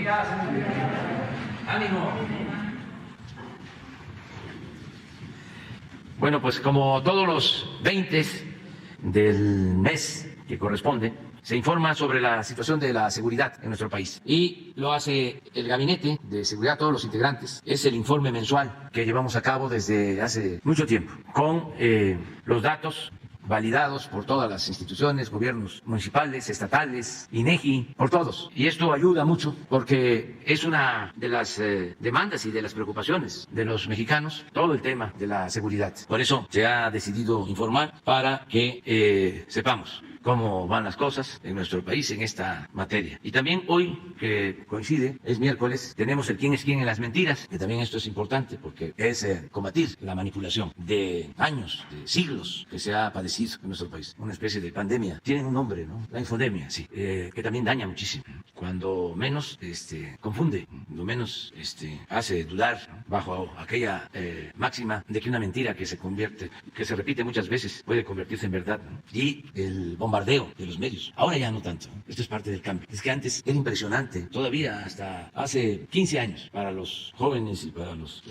días. Ánimo. Bueno, pues como todos los 20 del mes que corresponde, se informa sobre la situación de la seguridad en nuestro país y lo hace el Gabinete de Seguridad, todos los integrantes. Es el informe mensual que llevamos a cabo desde hace mucho tiempo con los datos validados por todas las instituciones, gobiernos municipales, estatales, INEGI, por todos. Y esto ayuda mucho porque es una de las demandas y de las preocupaciones de los mexicanos, todo el tema de la seguridad. Por eso se ha decidido informar para que sepamos cómo van las cosas en nuestro país en esta materia. Y también hoy, que coincide, es miércoles, tenemos el quién es quién en las mentiras, que también esto es importante porque es combatir la manipulación de años, de siglos que se ha padecido en nuestro país. Una especie de pandemia. Tienen un nombre, ¿no? La infodemia, sí, que también daña muchísimo. Cuando menos confunde, lo menos hace dudar, ¿no? Bajo aquella máxima de que una mentira que se repite muchas veces puede convertirse en verdad, ¿no? Y el bombardeo de los medios. Ahora ya no tanto. Esto es parte del cambio. Es que antes era impresionante, todavía hasta hace 15 años, para los jóvenes y para los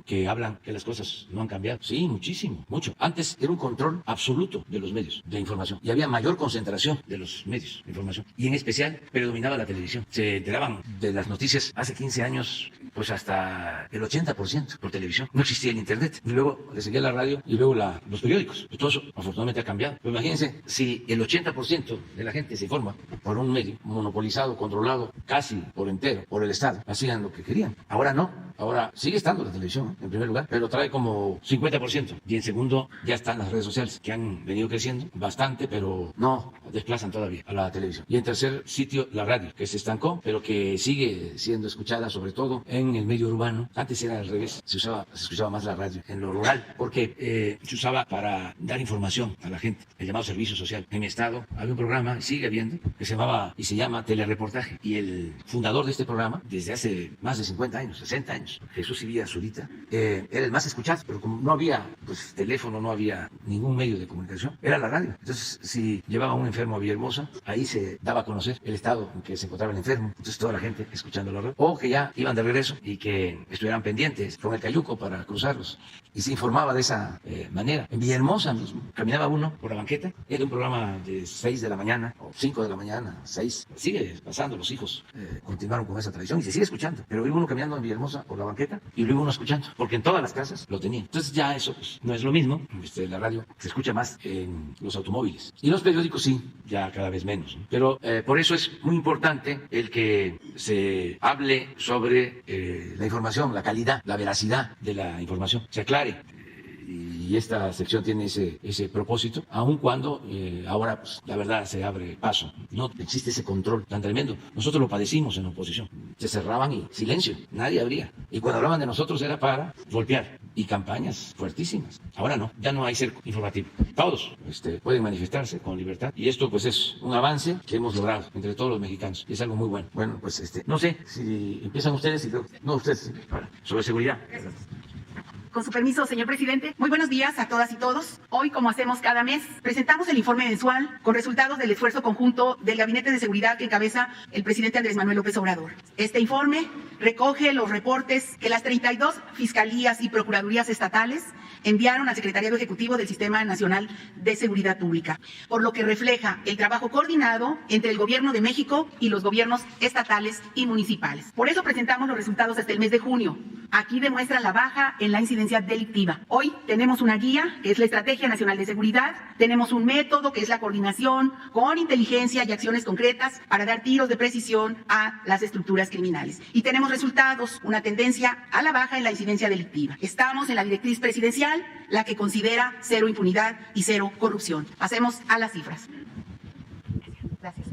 que hablan que las cosas no han cambiado. Sí, muchísimo, mucho. Antes era un control absoluto de los medios de información y había mayor concentración de los medios de información y en especial predominaba la televisión. Se enteraban de las noticias hace 15 años pues hasta el 80% por televisión. No existía el internet. Y luego le seguía la radio y luego los periódicos. Pues todo eso afortunadamente ha cambiado. Pero imagínense si el 80% de la gente se informa por un medio monopolizado, controlado casi por entero por el Estado. Hacían lo que querían. Ahora no. Ahora sigue estando la televisión en primer lugar, pero trae como 50%. Y en segundo ya están las redes sociales que han venido creciendo bastante, pero no desplazan todavía a la televisión. Y en tercer sitio la radio, que se estancó, pero que sigue siendo escuchada sobre todo en el medio urbano. Antes era al revés, se escuchaba más la radio en lo rural, porque se usaba para dar información a la gente, el llamado servicio social. En mi estado había un programa, sigue habiendo, que se llamaba y se llama Telereportaje. Y el fundador de este programa, desde hace más de 50 años, 60 años, Jesús Ivía Zurita, era el más escuchado, pero como no había pues teléfono, no había ningún medio de comunicación, era la radio. Entonces, si llevaba un enfermo a Villahermosa, ahí se daba a conocer el estado en que se encontraba el enfermo. Entonces, toda la gente escuchando la radio, o que ya iban de regreso y que estuvieran pendientes con el cayuco para cruzarlos. Y se informaba de esa manera. En Villahermosa mismo, caminaba uno por la banqueta, era un programa de 6 de la mañana, o 5 de la mañana, 6. Sigue pasando, los hijos continuaron con esa tradición y se sigue escuchando. Pero iba uno caminando en Villahermosa por la banqueta y lo iba uno escuchando, porque en todas las casas lo tenían. Entonces ya eso pues, no es lo mismo. La radio se escucha más en los automóviles. Y los periódicos sí, ya cada vez menos, ¿no? Pero por eso es muy importante el que se hable sobre la información, la calidad, la veracidad de la información, se aclare. Y esta sección tiene ese propósito, aun cuando ahora pues, la verdad se abre paso. No existe ese control tan tremendo. Nosotros lo padecimos en la oposición. Se cerraban y silencio, nadie abría. Y cuando hablaban de nosotros era para golpear. Y campañas fuertísimas. Ahora no, ya no hay cerco informativo. Todos pueden manifestarse con libertad. Y esto pues es un avance que hemos logrado entre todos los mexicanos. Y es algo muy bueno. Bueno, pues no sé si empiezan ustedes y luego... No, ustedes, sobre seguridad. Con su permiso, señor presidente. Muy buenos días a todas y todos. Hoy, como hacemos cada mes, presentamos el informe mensual con resultados del esfuerzo conjunto del Gabinete de Seguridad que encabeza el presidente Andrés Manuel López Obrador. Este informe recoge los reportes que las 32 fiscalías y procuradurías estatales enviaron al Secretariado Ejecutivo del Sistema Nacional de Seguridad Pública, por lo que refleja el trabajo coordinado entre el Gobierno de México y los gobiernos estatales y municipales. Por eso presentamos los resultados hasta el mes de junio. Aquí demuestran la baja en la incidencia delictiva. Hoy tenemos una guía, que es la Estrategia Nacional de Seguridad, tenemos un método, que es la coordinación con inteligencia y acciones concretas para dar tiros de precisión a las estructuras criminales. Y tenemos resultados, una tendencia a la baja en la incidencia delictiva. Estamos en la directriz presidencial, la que considera cero impunidad y cero corrupción. Pasemos a las cifras. Gracias.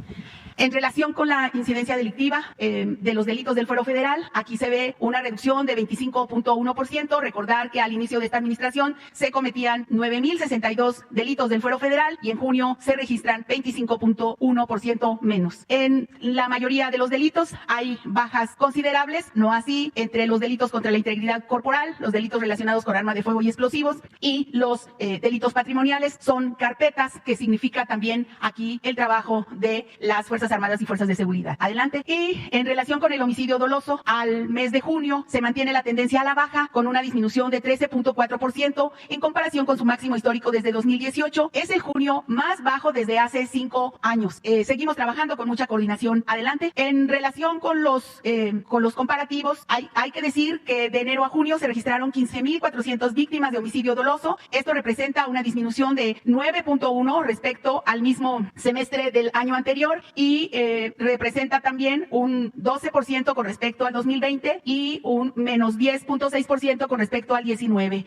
En relación con la incidencia delictiva de los delitos del Fuero Federal, aquí se ve una reducción de 25.1%. Recordar que al inicio de esta administración se cometían 9.062 delitos del Fuero Federal y en junio se registran 25.1% menos. En la mayoría de los delitos hay bajas considerables, no así entre los delitos contra la integridad corporal, los delitos relacionados con arma de fuego y explosivos y los delitos patrimoniales. Son carpetas, que significa también aquí el trabajo de las Fuerzas Fuerzas Armadas y Fuerzas de Seguridad. Adelante. Y en relación con el homicidio doloso, al mes de junio se mantiene la tendencia a la baja con una disminución de 13.4% en comparación con su máximo histórico desde 2018. Es el junio más bajo desde hace 5 años. Seguimos trabajando con mucha coordinación. Adelante. En relación con los comparativos, hay que decir que de enero a junio se registraron 15,400 víctimas de homicidio doloso. Esto representa una disminución de 9.1 respecto al mismo semestre del año anterior y representa también un 12% con respecto al 2020 y un menos 10.6% con respecto al 19.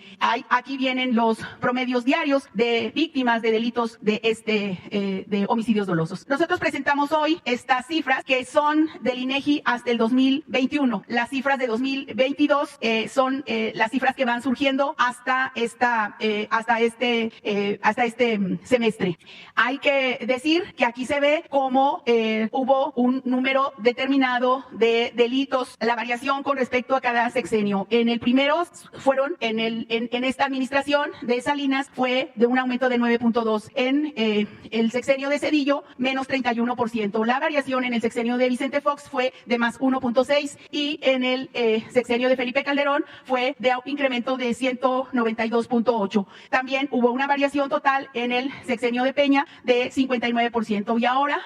Aquí vienen los promedios diarios de víctimas de delitos de homicidios dolosos. Nosotros presentamos hoy estas cifras que son del INEGI hasta el 2021. Las cifras de 2022 son las cifras que van surgiendo hasta este semestre. Hay que decir que aquí se ve cómo hubo un número determinado de delitos, la variación con respecto a cada sexenio. En el primero fueron en esta administración de Salinas fue de un aumento de 9.2. En el sexenio de Zedillo, menos 31%. La variación en el sexenio de Vicente Fox fue de más 1.6 y en el sexenio de Felipe Calderón fue de un incremento de 192.8. También hubo una variación total en el sexenio de Peña de 59% y ahora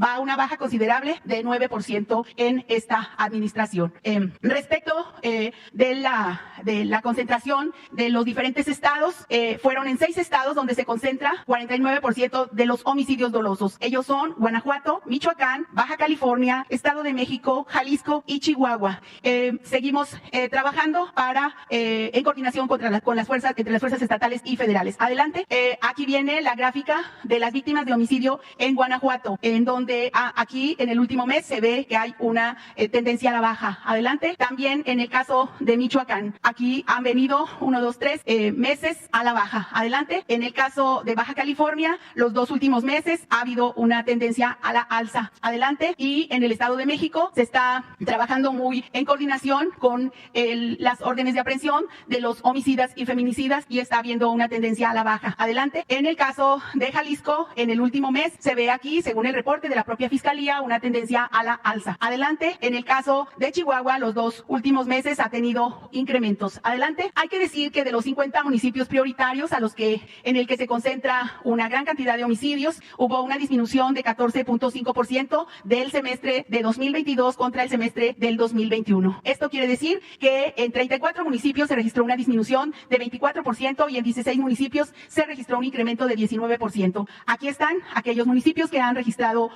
va a una baja considerable de 9% en esta administración. Respecto de la concentración de los diferentes estados, fueron en 6 estados donde se concentra 49% de los homicidios dolosos. Ellos son Guanajuato, Michoacán, Baja California, Estado de México, Jalisco y Chihuahua. Seguimos trabajando en coordinación entre las fuerzas estatales y federales. Adelante. Aquí viene la gráfica de las víctimas de homicidio en Guanajuato, en donde aquí en el último mes se ve que hay una tendencia a la baja. Adelante. También en el caso de Michoacán, aquí han venido 3 meses a la baja. Adelante. En el caso de Baja California, los 2 últimos meses ha habido una tendencia a la alza. Adelante. Y en el Estado de México se está trabajando muy en coordinación con las órdenes de aprehensión de los homicidas y feminicidas y está habiendo una tendencia a la baja. Adelante. En el caso de Jalisco, en el último mes se ve aquí, según el reporte de la propia Fiscalía, una tendencia a la alza. Adelante. En el caso de Chihuahua, los 2 últimos meses ha tenido incrementos. Adelante. Hay que decir que de los 50 municipios prioritarios en el que se concentra una gran cantidad de homicidios, hubo una disminución de 14.5% del semestre de 2022 contra el semestre del 2021. Esto quiere decir que en 34 municipios se registró una disminución de 24% y en 16 municipios se registró un incremento de 19%. Aquí están aquellos municipios que han registrado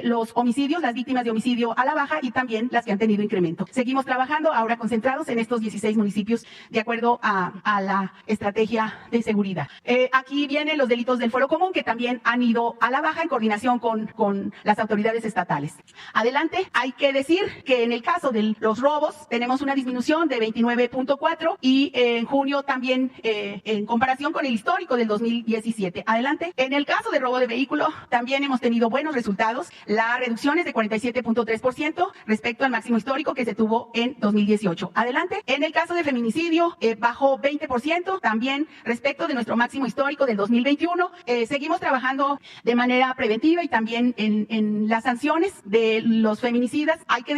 los homicidios, las víctimas de homicidio a la baja y también las que han tenido incremento. Seguimos trabajando ahora concentrados en estos 16 municipios de acuerdo a la estrategia de seguridad. Aquí vienen los delitos del fuero común que también han ido a la baja en coordinación con las autoridades estatales. Adelante. Hay que decir que en el caso de los robos tenemos una disminución de 29.4 y en junio también en comparación con el histórico del 2017. Adelante. En el caso de robo de vehículo también hemos tenido buenos resultados. La reducción es de 47.3% respecto al máximo histórico que se tuvo en 2018. Adelante. En el caso de feminicidio bajó 20% también respecto de nuestro máximo histórico del 2021. Seguimos trabajando de manera preventiva y también en las sanciones de los feminicidas. Hay que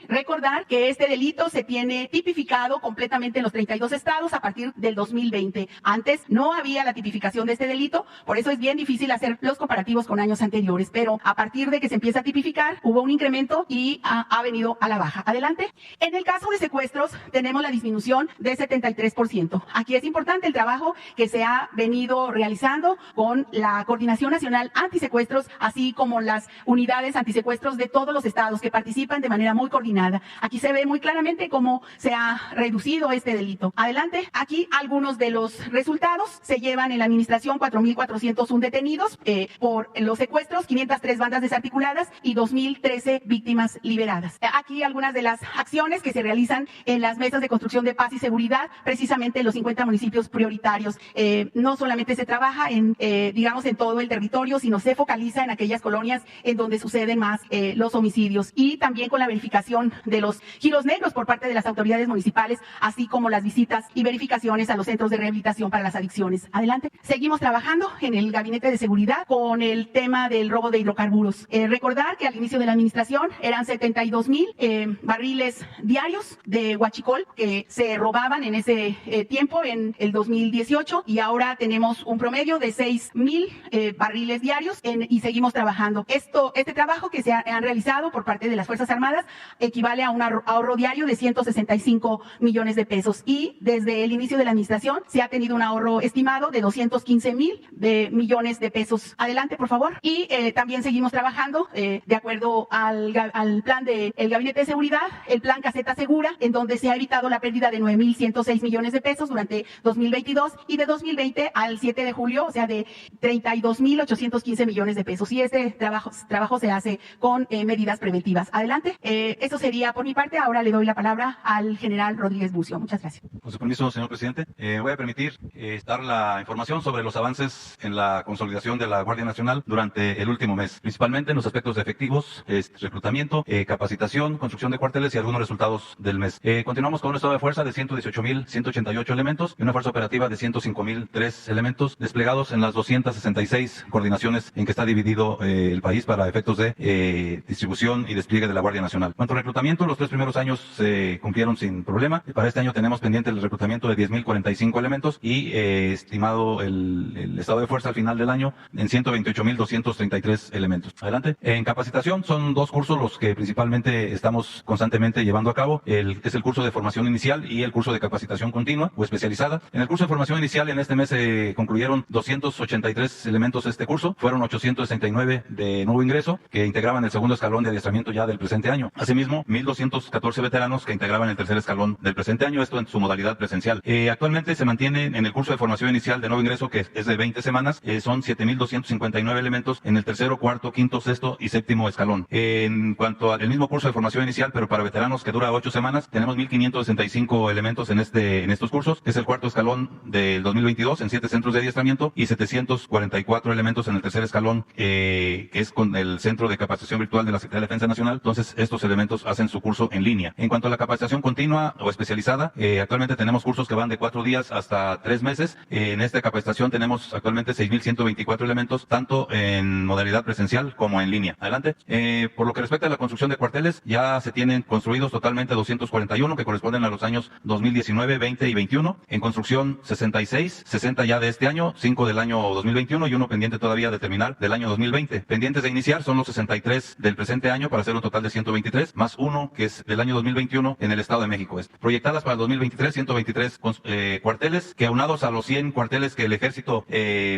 recordar que este delito se tiene tipificado completamente en los 32 estados a partir del 2020. Antes no había la tipificación de este delito, por eso es bien difícil hacer los comparativos con años anteriores, pero a partir de que se empieza a tipificar, hubo un incremento y ha venido a la baja. Adelante. En el caso de secuestros, tenemos la disminución de 73%. Aquí es importante el trabajo que se ha venido realizando con la Coordinación Nacional Antisecuestros, así como las unidades antisecuestros de todos los estados que participan de manera muy coordinada. Aquí se ve muy claramente cómo se ha reducido este delito. Adelante. Aquí algunos de los resultados. Se llevan en la administración 4,401 detenidos por los secuestros, 503 bandas desarticuladas y 2,013 víctimas liberadas. Aquí algunas de las acciones que se realizan en las mesas de construcción de paz y seguridad, precisamente en los 50 municipios prioritarios. No solamente se trabaja en todo el territorio, sino se focaliza en aquellas colonias en donde suceden más los homicidios y también con la verificación de los giros negros por parte de las autoridades municipales, así como las visitas y verificaciones a los centros de rehabilitación para las adicciones. Adelante. Seguimos trabajando en el Gabinete de Seguridad con el tema del robo de hidrocarburos. Recordar que al inicio de la administración eran 72,000 barriles diarios de huachicol que se robaban en ese tiempo, en el 2018, y ahora tenemos un promedio de 6,000 barriles diarios y seguimos trabajando. Este trabajo que se han realizado por parte de las Fuerzas Armadas equivale a un ahorro diario de 165 millones de pesos, y desde el inicio de la administración se ha tenido un ahorro estimado de 215,000 millones de pesos. Adelante, por favor. Y también seguimos trabajando de acuerdo al plan del Gabinete de Seguridad, el plan Caseta Segura, en donde se ha evitado la pérdida de 9,106 millones de pesos durante 2022, y de 2020 al 7 de julio, o sea, de 32,815 millones de pesos. Y este trabajo se hace con medidas preventivas. Adelante. Eso sería por mi parte. Ahora le doy la palabra al general Rodríguez Bucio. Muchas gracias. Con su permiso, señor presidente, voy a permitir dar la información sobre los avances en la consolidación de la Guardia Nacional durante el último mes, principalmente en los aspectos de efectivos, reclutamiento, capacitación, construcción de cuarteles y algunos resultados del mes. Continuamos con un estado de fuerza de 118,188 elementos y una fuerza operativa de 105,003 elementos desplegados en las 266 coordinaciones en que está dividido el país para efectos de distribución y despliegue de la Guardia Nacional. En cuanto al reclutamiento, los 3 primeros años se cumplieron sin problema. Para este año tenemos pendiente el reclutamiento de 10,045 elementos y estimado el estado de fuerza al final del año en 128,233 elementos. Adelante. En capacitación son 2 cursos los que principalmente estamos constantemente llevando a cabo. Es el curso de formación inicial y el curso de capacitación continua o especializada. En el curso de formación inicial en este mes se concluyeron 283 elementos este curso. Fueron 869 de nuevo ingreso que integraban el segundo escalón de adiestramiento ya del presente año. Asimismo, 1,214 veteranos que integraban el tercer escalón del presente año, esto en su modalidad presencial. Actualmente se mantiene en el curso de formación inicial de nuevo ingreso, que es de 20 semanas, son 7,259 elementos en el tercero, cuarto, quinto, sexto y séptimo escalón. En cuanto al mismo curso de formación inicial, pero para veteranos, que dura 8 semanas, tenemos 1,565 elementos en estos cursos, que es el cuarto escalón del 2022 en 7 centros de adiestramiento, y 744 elementos en el tercer escalón, que es con el Centro de Capacitación Virtual de la Secretaría de Defensa Nacional. Entonces, estos elementos hacen su curso en línea. En cuanto a la capacitación continua o especializada, actualmente tenemos cursos que van de 4 días hasta 3 meses. En esta capacitación tenemos actualmente 6,124 elementos, tanto en modalidad presencial como en línea. Adelante. Por lo que respecta a la construcción de cuarteles, ya se tienen construidos totalmente 241, que corresponden a los años 2019, 20 y 21. En construcción 66, 60 ya de este año, 5 del año 2021 y uno pendiente todavía de terminar del año 2020. Pendientes de iniciar son los 63 del presente año, para hacer un total de 123, más uno que es del año 2021 en el Estado de México. Proyectadas para el 2023, 123 cuarteles, que aunados a los 100 cuarteles que el Ejército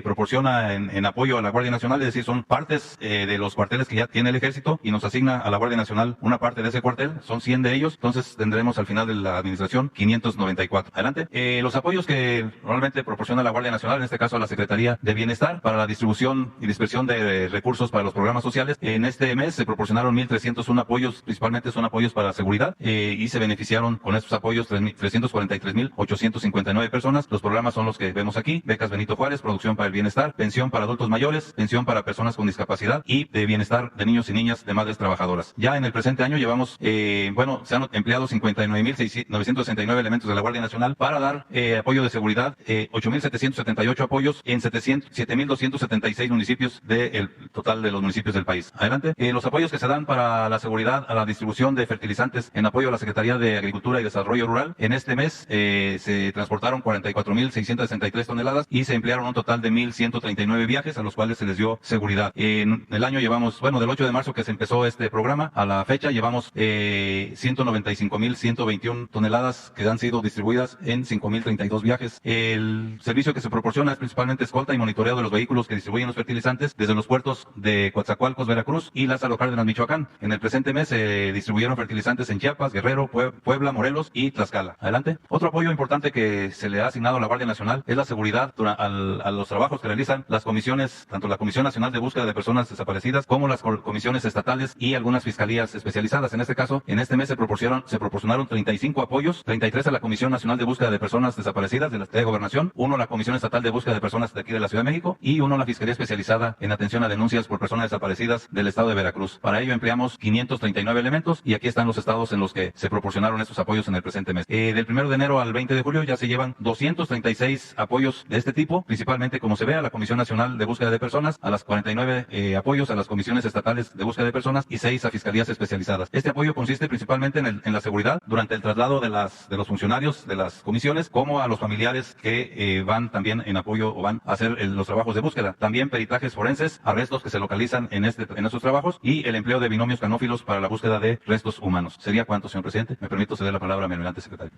proporciona en apoyo a la Guardia Nacional, es decir, son partes de los cuarteles que ya tiene el Ejército y nos asigna a la Guardia Nacional una parte de ese cuartel, son 100 de ellos, entonces tendremos al final de la administración 594. Adelante. Los apoyos que normalmente proporciona la Guardia Nacional, en este caso a la Secretaría de Bienestar, para la distribución y dispersión de recursos para los programas sociales, en este mes se proporcionaron 1,301 apoyos, principalmente son apoyos para seguridad, y se beneficiaron con estos apoyos 343,859 personas. Los programas son los que vemos aquí: becas Benito Juárez, producción para el bienestar, pensión para adultos mayores, pensión para personas con discapacidad y de bienestar de niños y niñas de madres trabajadoras. Ya en el presente año llevamos, se han empleado 59,969 elementos de la Guardia Nacional para dar apoyo de seguridad, 8,778 apoyos en 7,276 municipios del total de los municipios del país. Adelante. Los apoyos que se dan para la seguridad, a la distribución de fertilizantes en apoyo a la Secretaría de Agricultura y Desarrollo Rural, en este mes se transportaron 44,663 toneladas y se emplearon un total de 1,139 viajes a los cuales se les dio seguridad. En el año llevamos, del 8 de marzo que se empezó este programa a la fecha, llevamos 195,121 toneladas que han sido distribuidas en 5,032 viajes. El servicio que se proporciona es principalmente escolta y monitoreo de los vehículos que distribuyen los fertilizantes desde los puertos de Coatzacoalcos, Veracruz y Lázaro Cárdenas, Michoacán. En el presente mes se distribuyeron fertilizantes en Chiapas, Guerrero, Puebla, Morelos y Tlaxcala. Adelante. Otro apoyo importante que se le ha asignado a la Guardia Nacional es la seguridad a los trabajos que realizan las comisiones, tanto la Comisión Nacional de Búsqueda de Personas Desaparecidas como las comisiones estatales y algunas fiscalías especializadas. En este caso, en este mes se proporcionaron 35 apoyos, 33 a la Comisión Nacional de Búsqueda de Personas Desaparecidas de la Secretaría de Gobernación, uno a la Comisión Estatal de Búsqueda de Personas de aquí de la Ciudad de México y uno a la Fiscalía Especializada en Atención a Denuncias por Personas Desaparecidas del Estado de Veracruz. Para ello empleamos 539 elementos y aquí están los estados en los que se proporcionaron estos apoyos en el presente mes. Del 1 de enero al 20 de julio ya se llevan 236 apoyos de este tipo, principalmente, como se ve, a la Comisión Nacional de Búsqueda de Personas, a las 49 apoyos a las comisiones estatales de búsqueda de personas y 6 a fiscalías especializadas. Este apoyo consiste principalmente en la seguridad durante el traslado de los funcionarios de las comisiones, como a los familiares que van también en apoyo o van a hacer los trabajos de búsqueda. También peritajes forenses, arrestos que se localizan en estos trabajos y el empleo de binomios canófilos para la búsqueda de restos humanos. ¿Sería cuánto, señor presidente? Me permito ceder la palabra a mi almirante secretario.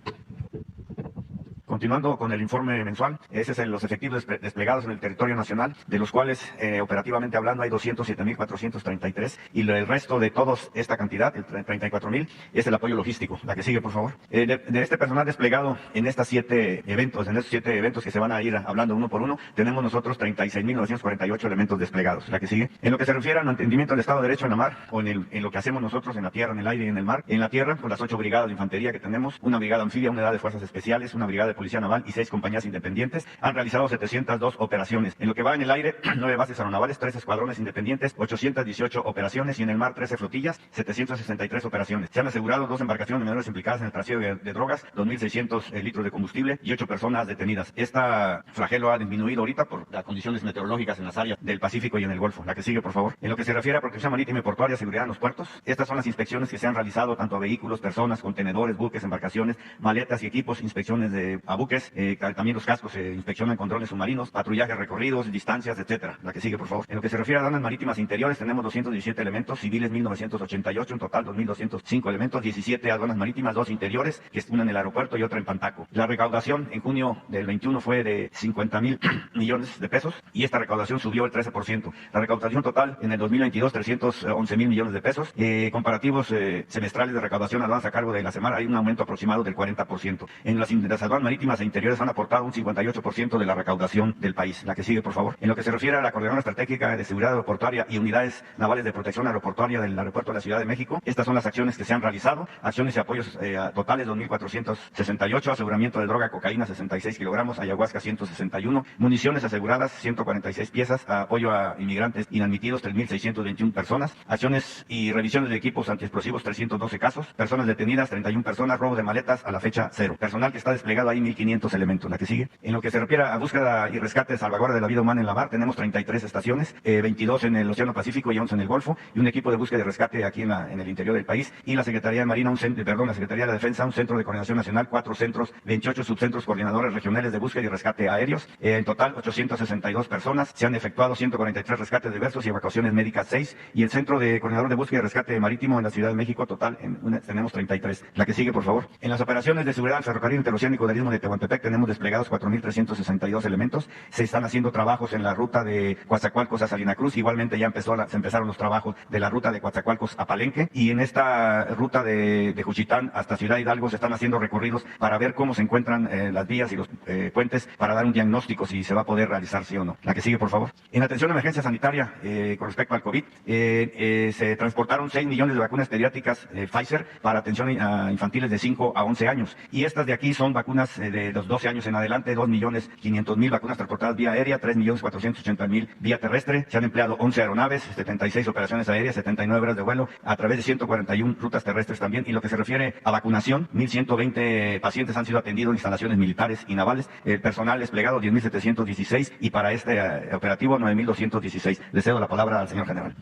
Continuando con el informe mensual, ese es los efectivos desplegados en el territorio nacional, de los cuales operativamente hablando hay 207.433 y el resto de todos esta cantidad, el 34.000, es el apoyo logístico. La que sigue, por favor. De este personal desplegado en estos 7 eventos que se van a ir hablando uno por uno, tenemos nosotros 36.948 elementos desplegados. La que sigue. En lo que se refiere al mantenimiento del Estado de Derecho en la mar, o en lo que hacemos nosotros en la tierra, en el aire y en el mar, en la tierra, con las 8 brigadas de infantería que tenemos, una brigada anfibia, una unidad de fuerzas especiales, una brigada de Policía Naval y 6 compañías independientes, han realizado 702 operaciones. En lo que va en el aire, 9 bases aeronavales, 3 escuadrones independientes, 818 operaciones y en el mar 13 flotillas, 763 operaciones. Se han asegurado 2 embarcaciones menores implicadas en el trasiego de drogas, 2.600 litros de combustible y 8 personas detenidas. Esta flagelo ha disminuido ahorita por las condiciones meteorológicas en las áreas del Pacífico y en el Golfo. La que sigue, por favor. En lo que se refiere a protección marítima y portuaria, seguridad en los puertos, estas son las inspecciones que se han realizado tanto a vehículos, personas, contenedores, buques, embarcaciones, maletas y equipos, inspecciones a buques, también los cascos se inspeccionan, controles submarinos, patrullaje, recorridos, distancias, etcétera. La que sigue, por favor. En lo que se refiere a aduanas marítimas interiores, tenemos 217 elementos, civiles 1.988, en total 2.205 elementos, 17 aduanas marítimas, 2 interiores, que es una en el aeropuerto y otra en Pantaco. La recaudación en junio del 21 fue de 50.000 millones de pesos y esta recaudación subió el 13%. La recaudación total en el 2022, 311.000 millones de pesos. Comparativos semestrales de recaudación aduanas a cargo de la semana, hay un aumento aproximado del 40%. En las aduanas marítimas e interiores han aportado un 58% de la recaudación del país. La que sigue, por favor. En lo que se refiere a la Coordinadora Estratégica de Seguridad Aeroportuaria y unidades navales de protección aeroportuaria del Aeropuerto de la Ciudad de México, estas son las acciones que se han realizado. Acciones y apoyos totales 2.468, aseguramiento de droga, cocaína 66 kilogramos, ayahuasca 161, municiones aseguradas 146 piezas, apoyo a inmigrantes inadmitidos 3.621 personas, acciones y revisiones de equipos antiexplosivos 312 casos, personas detenidas 31 personas, robo de maletas a la fecha 0. Personal que está desplegado ahí 1.500 elementos. La que sigue. En lo que se refiere a búsqueda y rescate de salvaguarda de la vida humana en la mar, tenemos 33 estaciones, 22 en el Océano Pacífico y 11 en el Golfo, y un equipo de búsqueda y rescate aquí en el interior del país, y la Secretaría de Marina, la Secretaría de la Defensa, un centro de coordinación nacional, 4 centros, 28 subcentros coordinadores regionales de búsqueda y rescate aéreos, en total 862 personas, se han efectuado 143 rescates diversos y evacuaciones médicas 6, y el centro de coordinador de búsqueda y rescate marítimo en la Ciudad de México, total, tenemos 33. La que sigue, por favor. En las operaciones de seguridad del ferrocarril interoceánico del Istmo de Tehuantepec tenemos desplegados 4.362 elementos. Se están haciendo trabajos en la ruta de Coatzacoalcos a Salina Cruz. Igualmente ya se empezaron los trabajos de la ruta de Coatzacoalcos a Palenque. Y en esta ruta de Juchitán hasta Ciudad Hidalgo se están haciendo recorridos para ver cómo se encuentran las vías y los puentes para dar un diagnóstico si se va a poder realizar sí o no. La que sigue, por favor. En atención a emergencia sanitaria con respecto al COVID, se transportaron 6 millones de vacunas pediátricas Pfizer para atención a infantiles de 5 a 11 años. Y estas de aquí son vacunas de los 12 años en adelante, 2.500.000 vacunas transportadas vía aérea, 3.480.000 vía terrestre. Se han empleado 11 aeronaves, 76 operaciones aéreas, 79 horas de vuelo, a través de 141 rutas terrestres también. Y lo que se refiere a vacunación, 1.120 pacientes han sido atendidos en instalaciones militares y navales. El personal desplegado, 10.716, y para este operativo, 9.216. Le cedo la palabra al señor general.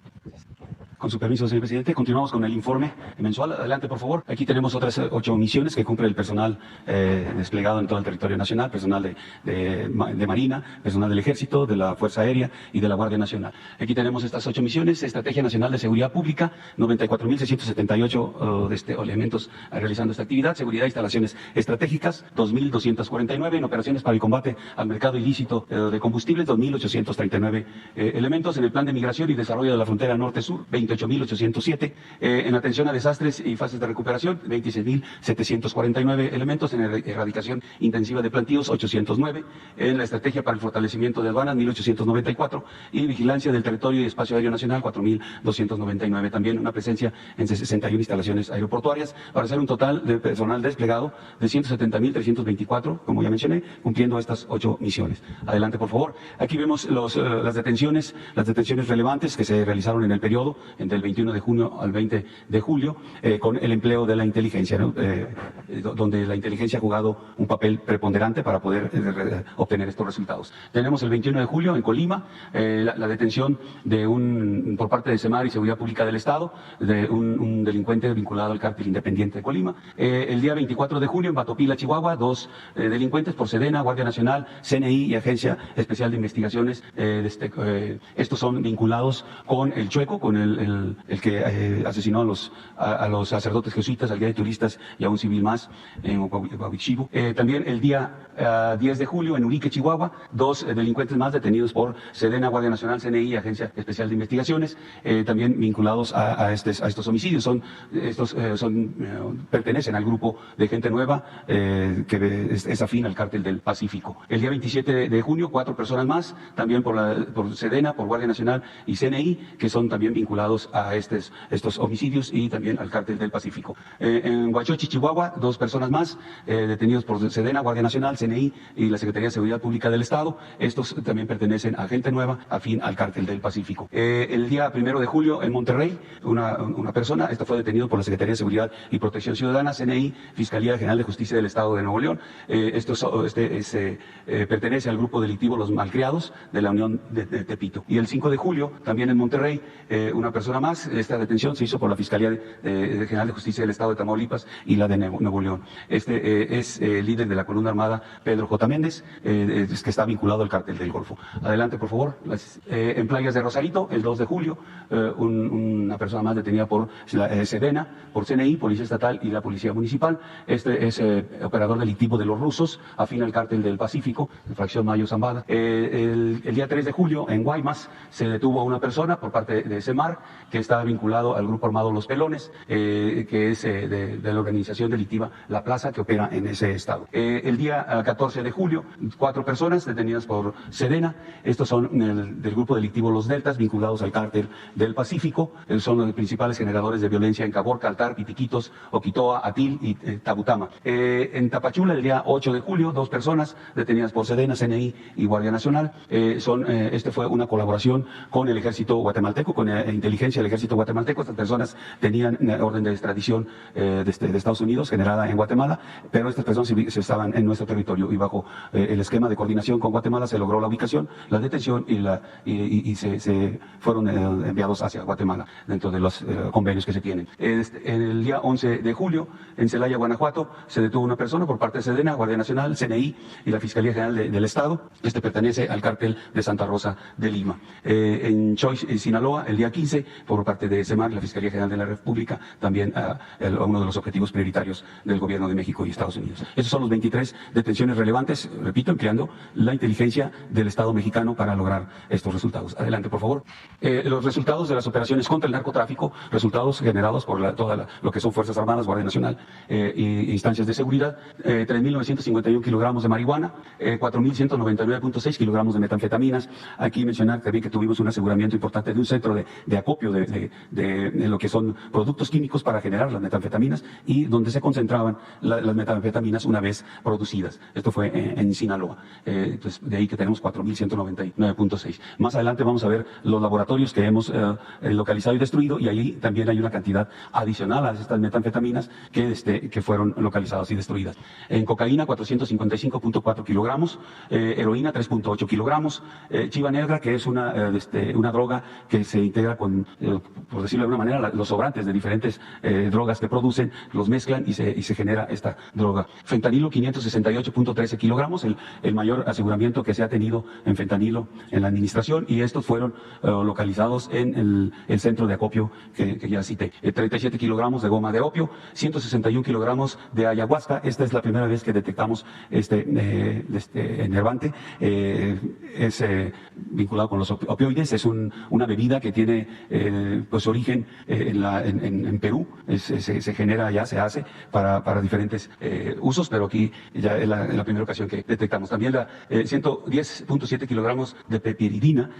Con su permiso, señor presidente, continuamos con el informe mensual. Adelante, por favor. Aquí tenemos otras 8 misiones que cumple el personal desplegado en todo el territorio nacional, personal de Marina, personal del Ejército, de la Fuerza Aérea y de la Guardia Nacional. Aquí tenemos estas 8 misiones. Estrategia Nacional de Seguridad Pública, 94.678 elementos realizando esta actividad. Seguridad e instalaciones estratégicas, 2.249. En operaciones para el combate al mercado ilícito de combustibles, 2.839 elementos. En el plan de migración y desarrollo de la frontera norte-sur, 28.807, en atención a desastres y fases de recuperación, 26.749 elementos, en erradicación intensiva de plantíos, 809, en la estrategia para el fortalecimiento de aduanas, 1.894, y vigilancia del territorio y espacio aéreo nacional, 4.299, también una presencia en 61 instalaciones aeroportuarias, para hacer un total de personal desplegado de 170.324, como ya mencioné, cumpliendo estas 8 misiones. Adelante, por favor. Aquí vemos las detenciones relevantes que se realizaron en el periodo del 21 de junio al 20 de julio, con el empleo de la inteligencia, ¿no? Donde la inteligencia ha jugado un papel preponderante para poder obtener estos resultados. Tenemos el 21 de julio en Colima la detención por parte de SEMAR y Seguridad Pública del Estado de un delincuente vinculado al cártel independiente de Colima. El día 24 de julio en Batopila, Chihuahua, 2 delincuentes por SEDENA, Guardia Nacional, CNI y Agencia Especial de Investigaciones. Estos son vinculados con el Chueco, con el que asesinó a los sacerdotes jesuitas, al guía de turistas y a un civil más en Huahuichivo. También el día 10 de julio en Urique, Chihuahua, 2 delincuentes más detenidos por SEDENA, Guardia Nacional, CNI y Agencia Especial de Investigaciones, también vinculados a estos homicidios. Pertenecen al grupo de gente nueva que es afín al cártel del Pacífico. El día 27 de junio, 4 personas más, también por SEDENA, por Guardia Nacional y CNI, que son también vinculados a estos homicidios y también al cártel del Pacífico. En Huachochi, Chihuahua, 2 personas más detenidos por SEDENA, Guardia Nacional, CNI y la Secretaría de Seguridad Pública del Estado. Estos también pertenecen a gente nueva afín al cártel del Pacífico. El día 1 de julio en Monterrey, una persona, esta fue detenido por la Secretaría de Seguridad y Protección Ciudadana, CNI, Fiscalía General de Justicia del Estado de Nuevo León. Pertenece al grupo delictivo Los Malcriados de la Unión de Tepito. Y el 5 de julio, también en Monterrey, una persona más. Esta detención se hizo por la Fiscalía General de Justicia del Estado de Tamaulipas y la de Nuevo León. Es el líder de la columna armada, Pedro J. Méndez, que está vinculado al cártel del Golfo. Adelante, por favor. En Playas de Rosarito, el 2 de julio, una persona más detenida por SEDENA, por CNI, Policía Estatal y la Policía Municipal. Este es operador delictivo de los rusos, afín al cártel del Pacífico, de fracción Mayo Zambada. El día 3 de julio, en Guaymas, se detuvo a una persona por parte de SEMAR, que está vinculado al grupo armado Los Pelones, que es de la organización delictiva La Plaza, que opera en ese estado. El día 14 de julio, 4 personas detenidas por SEDENA. Estos son del grupo delictivo Los Deltas, vinculados al cártel del Pacífico. Son los principales generadores de violencia en Caborca, Altar, Pitiquitos, Oquitoa, Atil y Tabutama. En Tapachula, el día 8 de julio, 2 personas detenidas por SEDENA, CNI y Guardia Nacional. Fue una colaboración con el ejército guatemalteco, con la inteligencia del ejército guatemalteco. Estas personas tenían orden de extradición de Estados Unidos generada en Guatemala, pero estas personas estaban en nuestro territorio y bajo el esquema de coordinación con Guatemala se logró la ubicación, la detención y se fueron enviados hacia Guatemala dentro de los convenios que se tienen. En el día 11 de julio, en Celaya, Guanajuato, se detuvo una persona por parte de SEDENA, Guardia Nacional, CNI y la Fiscalía General del Estado. Pertenece al cártel de Santa Rosa de Lima. En Choix, Sinaloa, el día 15, por parte de SEMAR, la Fiscalía General de la República, también a uno de los objetivos prioritarios del Gobierno de México y Estados Unidos. Esos son los 23 detenciones relevantes, repito, empleando la inteligencia del Estado mexicano para lograr estos resultados. Adelante, por favor. Los resultados de las operaciones contra el narcotráfico, resultados generados por lo que son Fuerzas Armadas, Guardia Nacional e instancias de seguridad: 3.951 kilogramos de marihuana, 4.199.6 kilogramos de metanfetaminas. Aquí mencionar también que tuvimos un aseguramiento importante de un centro de acopio de lo que son productos químicos para generar las metanfetaminas y donde se concentraban las metanfetaminas una vez producidas. Esto fue en Sinaloa. Entonces, de ahí que tenemos 4.199.6. Más adelante vamos a ver los laboratorios que hemos localizado y destruido, y ahí también hay una cantidad adicional a estas metanfetaminas que fueron localizadas y destruidas. En cocaína, 455.4 kilogramos, heroína, 3.8 kilogramos, chiva negra, que es una droga que se integra con, por decirlo de alguna manera, los sobrantes de diferentes drogas que producen, los mezclan y se genera esta droga. Fentanilo, 568.13 kilogramos, el mayor aseguramiento que se ha tenido en fentanilo en la administración, y estos fueron localizados en el centro de acopio que ya cité. 37 kilogramos de goma de opio, 161 kilogramos de ayahuasca. Esta es la primera vez que detectamos enervante. Es vinculado con los opioides. Es una bebida que tiene pues origen en Perú. Se genera allá, se hace para diferentes usos, pero aquí ya es la primera ocasión que detectamos. También 110.7 kilogramos de pepiridina.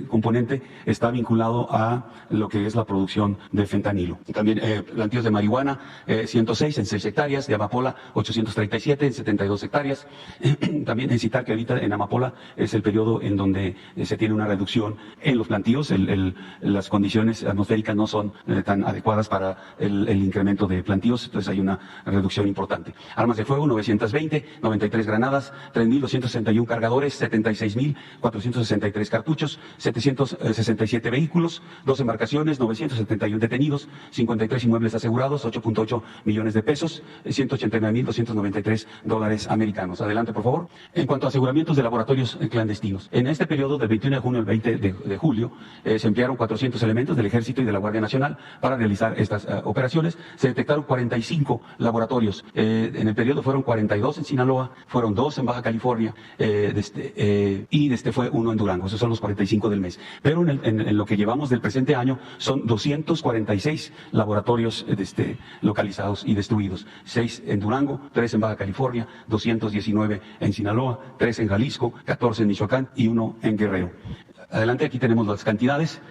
Componente está vinculado a lo que es la producción de fentanilo. También plantíos de marihuana, 106 en 6 hectáreas, de amapola 837 en 72 hectáreas. También citar que ahorita en amapola es el periodo en donde se tiene una reducción en los plantíos. las condiciones atmosféricas no son tan adecuadas para el incremento de plantíos, entonces hay una reducción importante. Armas de fuego, 920, 93 granadas, 3.261 cargadores, 76.463 cartuchos, 767 vehículos, 2 embarcaciones, 971 detenidos, 53 inmuebles asegurados, 8.8 millones de pesos, 189.293 dólares americanos. Adelante, por favor. En cuanto a aseguramientos de laboratorios clandestinos, en este periodo del 21 de junio al 20 de julio se emplearon 400 elementos del Ejército y de la Guardia Nacional para realizar estas operaciones. Se detectaron 45 laboratorios. En el periodo fueron 42 en Sinaloa, fueron 2 en Baja California y fue 1 en Durango. Esos son los 45 del mes. Pero en lo que llevamos del presente año son 246 laboratorios localizados y destruidos. 6 en Durango, 3 en Baja California, 219 en Sinaloa, 3 en Jalisco, 14 en Michoacán y 1 en Guerrero. Adelante, aquí tenemos las cantidades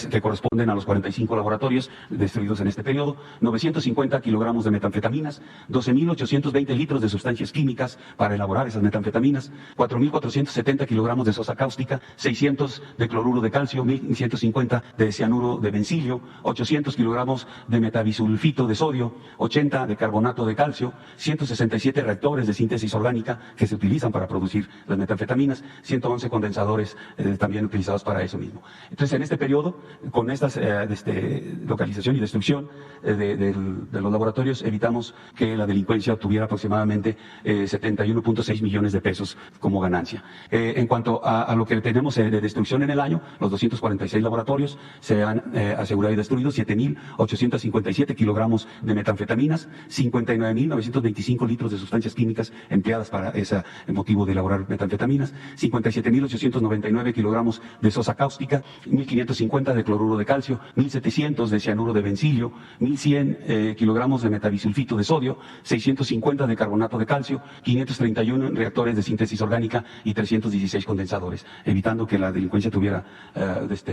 que corresponden a los 45 laboratorios destruidos en este periodo: 950 kilogramos de metanfetaminas, 12.820 litros de sustancias químicas para elaborar esas metanfetaminas, 4.470 kilogramos de sosa cáustica, 600 de cloruro de calcio, 1.150 de cianuro de bencilio, 800 kilogramos de metabisulfito de sodio, 80 de carbonato de calcio, 167 reactores de síntesis orgánica que se utilizan para producir las metanfetaminas, 111 condensadores también utilizados para eso mismo. Entonces, en este periodo, con esta localización y destrucción de los laboratorios, evitamos que la delincuencia obtuviera aproximadamente 71.6 millones de pesos como ganancia. En cuanto a lo que tenemos de destrucción en el año, los 246 laboratorios se han asegurado y destruido 7.857 kilogramos de metanfetaminas, 59.925 litros de sustancias químicas empleadas para ese motivo de elaborar metanfetaminas, 57.899 kilogramos de sosa cáustica, 1.550 de cloruro de calcio, 1.700 de cianuro de bencilio, 1.100 kilogramos de metabisulfito de sodio, 650 de carbonato de calcio, 531 reactores de síntesis orgánica y 316 condensadores, evitando que la delincuencia tuviera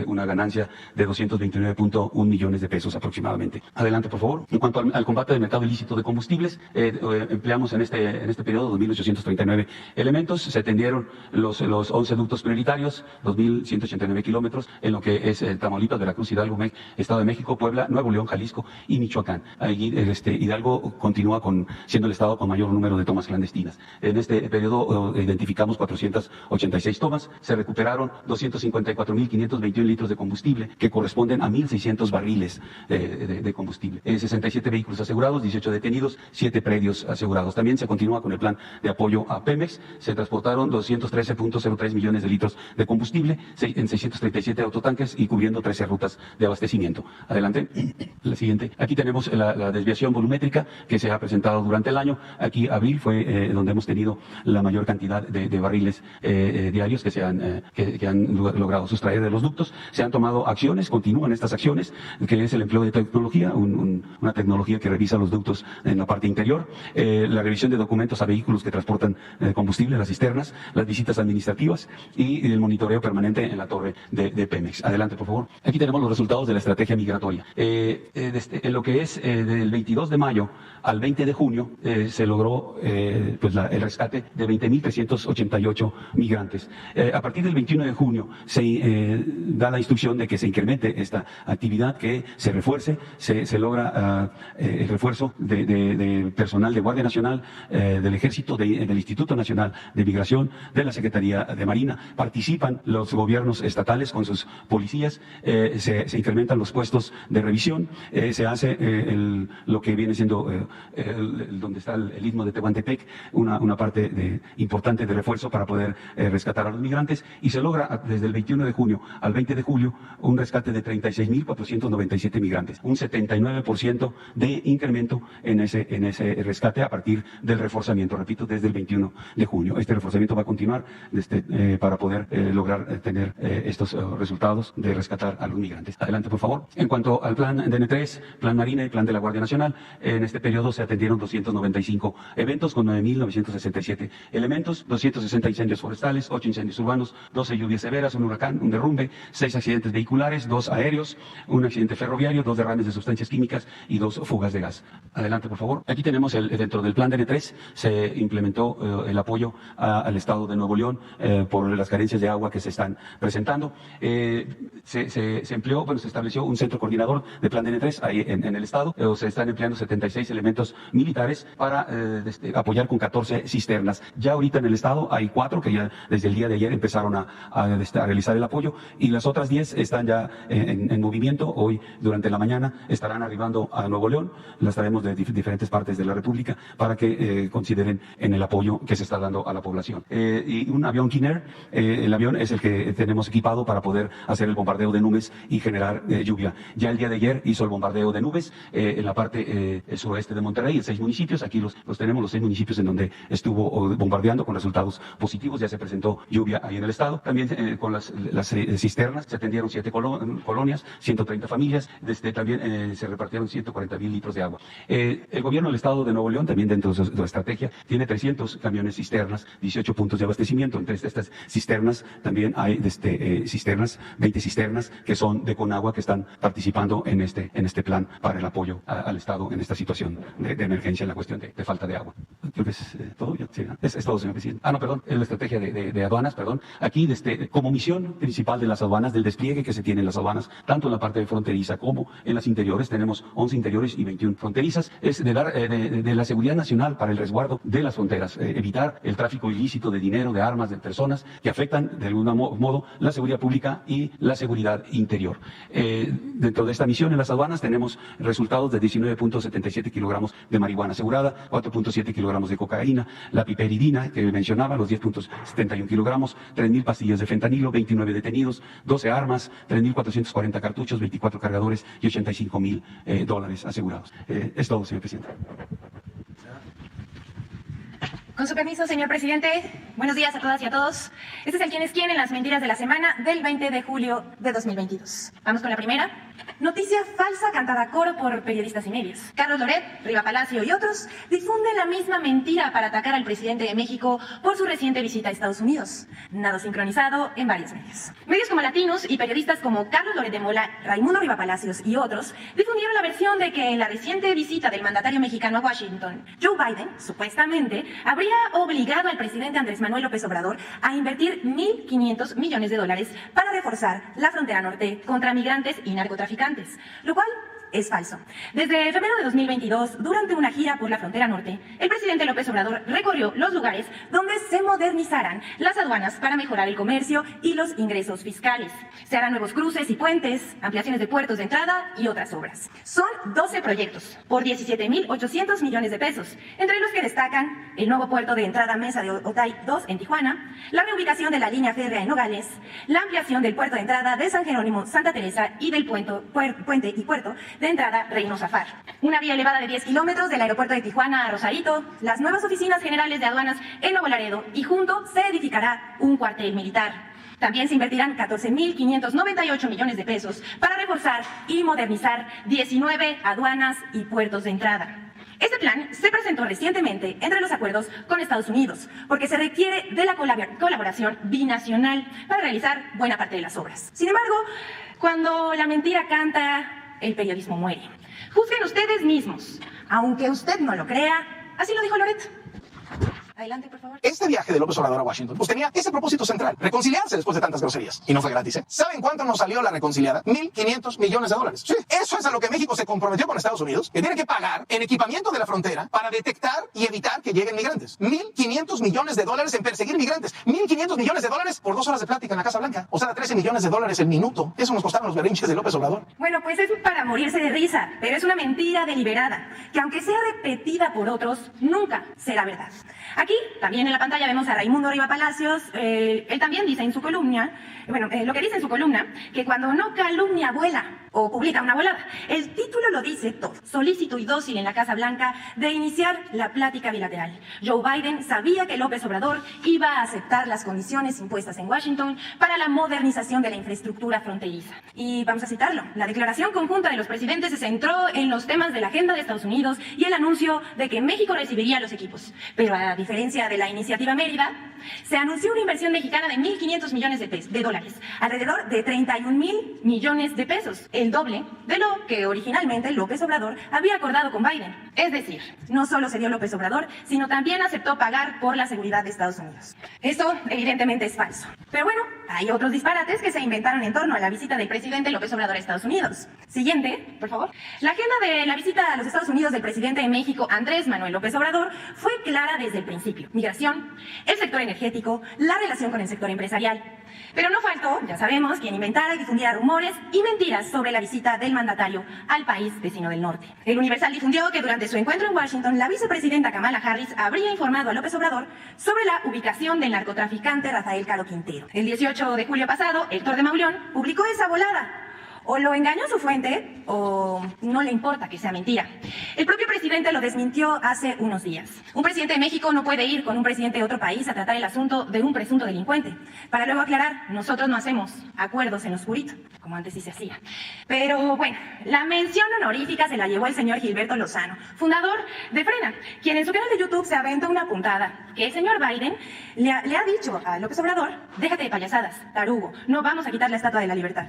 una ganancia de 229.1 millones de pesos aproximadamente. Adelante, por favor. En cuanto al combate del mercado ilícito de combustibles, empleamos en este periodo 2.839 elementos, se atendieron los 11 ductos prioritarios, 2.189 kilómetros, en lo que es Tamaulipas, Veracruz, Hidalgo, Estado de México, Puebla, Nuevo León, Jalisco y Michoacán. Allí, Hidalgo continúa siendo el estado con mayor número de tomas clandestinas. En este periodo identificamos 486 tomas, se recuperaron 254.521 litros de combustible, que corresponden a 1.600 barriles de combustible. 67 vehículos asegurados, 18 detenidos, 7 predios asegurados. También se continúa con el plan de apoyo a Pemex, se transportaron 213.03 millones de litros de combustible en 637 autotanques y cubriendo 13 rutas de abastecimiento. Adelante, la siguiente. Aquí tenemos la desviación volumétrica que se ha presentado durante el año. Aquí abril fue donde hemos tenido la mayor cantidad de barriles diarios que han logrado sustraer de los ductos. Se han tomado acciones, continúan estas acciones, que es el empleo de tecnología, una tecnología que revisa los ductos en la parte interior, la revisión de documentos a vehículos que transportan combustible, las cisternas, las visitas administrativas y el monitoreo permanente en la torre de Pemex. Adelante, por favor. Aquí tenemos los resultados de la estrategia migratoria. En lo que es del 22 de mayo al 20 de junio se logró el rescate de 20.388 migrantes. A partir del 21 de junio se da la instrucción de que se incremente esta actividad, que se refuerce, se logra el refuerzo de personal de Guardia Nacional, del Ejército, del Instituto Nacional de Migración, de la Secretaría de Marina. Participan los gobiernos estatales con sus policías, se incrementan los puestos de revisión, se hace lo que viene siendo donde está el istmo de Tehuantepec, una parte importante de refuerzo para poder rescatar a los migrantes, y se logra desde el 21 de junio al 20 de julio un rescate de 36.497 migrantes, un 79% de incremento en ese rescate a partir del reforzamiento, repito, desde el 21 de junio. Este reforzamiento va a continuar para poder lograr tener estos resultados de rescatar a los migrantes. Adelante, por favor. En cuanto al plan DN3, plan Marina y plan de la Guardia Nacional, en este periodo se atendieron 295 eventos con 9.967 elementos, 260 incendios forestales, 8 incendios urbanos, 12 lluvias severas, un huracán, un derrumbe, 6 accidentes vehiculares, 2 aéreos, un accidente ferroviario, 2 derrames de sustancias químicas y 2 fugas de gas. Adelante, por favor. Aquí tenemos dentro del plan DN3 se implementó el apoyo al Estado de Nuevo León por las carencias de agua que se están están presentando. Se empleó, bueno, se estableció un centro coordinador de plan DN3 ahí en el estado. Se están empleando 76 elementos militares para apoyar con 14 cisternas. Ya ahorita en el estado hay 4 que ya desde el día de ayer empezaron a realizar el apoyo, y las otras 10 están ya en movimiento. Hoy durante la mañana estarán arribando a Nuevo León. Las traemos de diferentes partes de la República para que consideren en el apoyo que se está dando a la población. Y un avión King Air, el avión es el que tenemos equipado para poder hacer el bombardeo de nubes y generar lluvia. Ya el día de ayer hizo el bombardeo de nubes en la parte suroeste de Monterrey, en 6 municipios. Aquí los tenemos, los 6 municipios en donde estuvo bombardeando con resultados positivos. Ya se presentó lluvia ahí en el estado. También con las cisternas se atendieron 7 colonias, 130 familias. También se repartieron 140,000 litros de agua. El gobierno del estado de Nuevo León, también dentro de su estrategia, tiene 300 camiones cisternas, 18 puntos de abastecimiento. Entre estas cisternas también hay 20 cisternas que son de Conagua, que están participando en este plan para el apoyo al estado en esta situación de emergencia en la cuestión de falta de agua. Creo que es todo. Sí, ¿no? Es todo, señor presidente. No, perdón, es la estrategia de aduanas, perdón. Aquí, como misión principal de las aduanas, del despliegue que se tiene en las aduanas, tanto en la parte fronteriza como en las interiores, tenemos 11 interiores y 21 fronterizas, es de dar de la seguridad nacional para el resguardo de las fronteras, evitar el tráfico ilícito de dinero, de armas, de personas que afectan de algún modo la seguridad pública y la seguridad interior. Dentro de esta misión en las aduanas tenemos resultados de 19.77 kilogramos de marihuana asegurada, 4.7 kilogramos de cocaína, la piperidina que mencionaba, los 10.71 kilogramos, 3,000 pastillas de fentanilo, 29 detenidos, 12 armas, 3,440 cartuchos, 24 cargadores y $85,000 asegurados. Es todo, señor presidente. Con su permiso, señor presidente, buenos días a todas y a todos. Este es el quién es quién en las mentiras de la semana del 20 de julio de 2022. Vamos con la primera. Noticia falsa cantada a coro por periodistas y medios. Carlos Loret, Riva Palacio y otros difunden la misma mentira para atacar al presidente de México por su reciente visita a Estados Unidos. Nado sincronizado en varios medios. Medios como Latinos y periodistas como Carlos Loret de Mola, Raimundo Riva Palacios y otros difundieron la versión de que en la reciente visita del mandatario mexicano a Washington, Joe Biden, supuestamente, habría obligado al presidente Andrés Manuel López Obrador a invertir $1,500 millones para reforzar la frontera norte contra migrantes y narcotraficantes, lo cual es falso. Desde febrero de 2022, durante una gira por la frontera norte, el presidente López Obrador recorrió los lugares donde se modernizarán las aduanas para mejorar el comercio y los ingresos fiscales. Se harán nuevos cruces y puentes, ampliaciones de puertos de entrada y otras obras. Son 12 proyectos por 17,800 millones de pesos, entre los que destacan el nuevo puerto de entrada Mesa de Otay 2 en Tijuana, la reubicación de la línea férrea en Nogales, la ampliación del puerto de entrada de San Jerónimo, Santa Teresa y del puente y puerto de entrada Reynosa Far. Una vía elevada de 10 kilómetros del aeropuerto de Tijuana a Rosarito, las nuevas oficinas generales de aduanas en Nuevo Laredo y junto se edificará un cuartel militar. También se invertirán 14,598 millones de pesos para reforzar y modernizar 19 aduanas y puertos de entrada. Este plan se presentó recientemente entre los acuerdos con Estados Unidos, porque se requiere de la colaboración binacional para realizar buena parte de las obras. Sin embargo, cuando la mentira canta, el periodismo muere. Juzguen ustedes mismos. Aunque usted no lo crea, así lo dijo Loret. Adelante, por favor. Este viaje de López Obrador a Washington pues tenía ese propósito central, reconciliarse después de tantas groserías. Y no fue gratis, ¿eh? ¿Saben cuánto nos salió la reconciliada? $1,500 millones. Sí, eso es a lo que México se comprometió con Estados Unidos, que tiene que pagar en equipamiento de la frontera para detectar y evitar que lleguen migrantes. $1,500 millones en perseguir migrantes. $1,500 millones por 2 horas de plática en la Casa Blanca. O sea, $13 millones el minuto. Eso nos costaron los berrinches de López Obrador. Bueno, pues es para morirse de risa, pero es una mentira deliberada, que aunque sea repetida por otros, nunca será verdad. Aquí, también en la pantalla, vemos a Raimundo Riva Palacios. Él también dice en su columna, lo que dice en su columna, que cuando no calumnia vuela o publica una volada. El título lo dice todo. Solícito y dócil en la Casa Blanca de iniciar la plática bilateral. Joe Biden sabía que López Obrador iba a aceptar las condiciones impuestas en Washington para la modernización de la infraestructura fronteriza. Y vamos a citarlo. La declaración conjunta de los presidentes se centró en los temas de la agenda de Estados Unidos y el anuncio de que México recibiría los equipos. Pero a diferencia referencia de la iniciativa Mérida, se anunció una inversión mexicana de 1.500 millones de dólares, alrededor de 31.000 millones de pesos, el doble de lo que originalmente López Obrador había acordado con Biden. Es decir, no solo se dio López Obrador, sino también aceptó pagar por la seguridad de Estados Unidos. Esto evidentemente es falso. Pero bueno, hay otros disparates que se inventaron en torno a la visita del presidente López Obrador a Estados Unidos. Siguiente, por favor. La agenda de la visita a los Estados Unidos del presidente de México, Andrés Manuel López Obrador, fue clara desde el principio. Migración, el sector energético, la relación con el sector empresarial. Pero no faltó, ya sabemos, quien inventara y difundiera rumores y mentiras sobre la visita del mandatario al país vecino del norte. El Universal difundió que durante su encuentro en Washington, la vicepresidenta Kamala Harris habría informado a López Obrador sobre la ubicación del narcotraficante Rafael Caro Quintero. El 18 de julio pasado, Héctor de Mauleón publicó esa volada. O lo engañó su fuente, o no le importa que sea mentira. El propio presidente lo desmintió hace unos días. Un presidente de México no puede ir con un presidente de otro país a tratar el asunto de un presunto delincuente. Para luego aclarar, nosotros no hacemos acuerdos en lo oscurito, como antes sí se hacía. Pero bueno, la mención honorífica se la llevó el señor Gilberto Lozano, fundador de Frena, quien en su canal de YouTube se aventó una puntada que el señor Biden le ha dicho a López Obrador: déjate de payasadas, tarugo, no vamos a quitar la Estatua de la Libertad.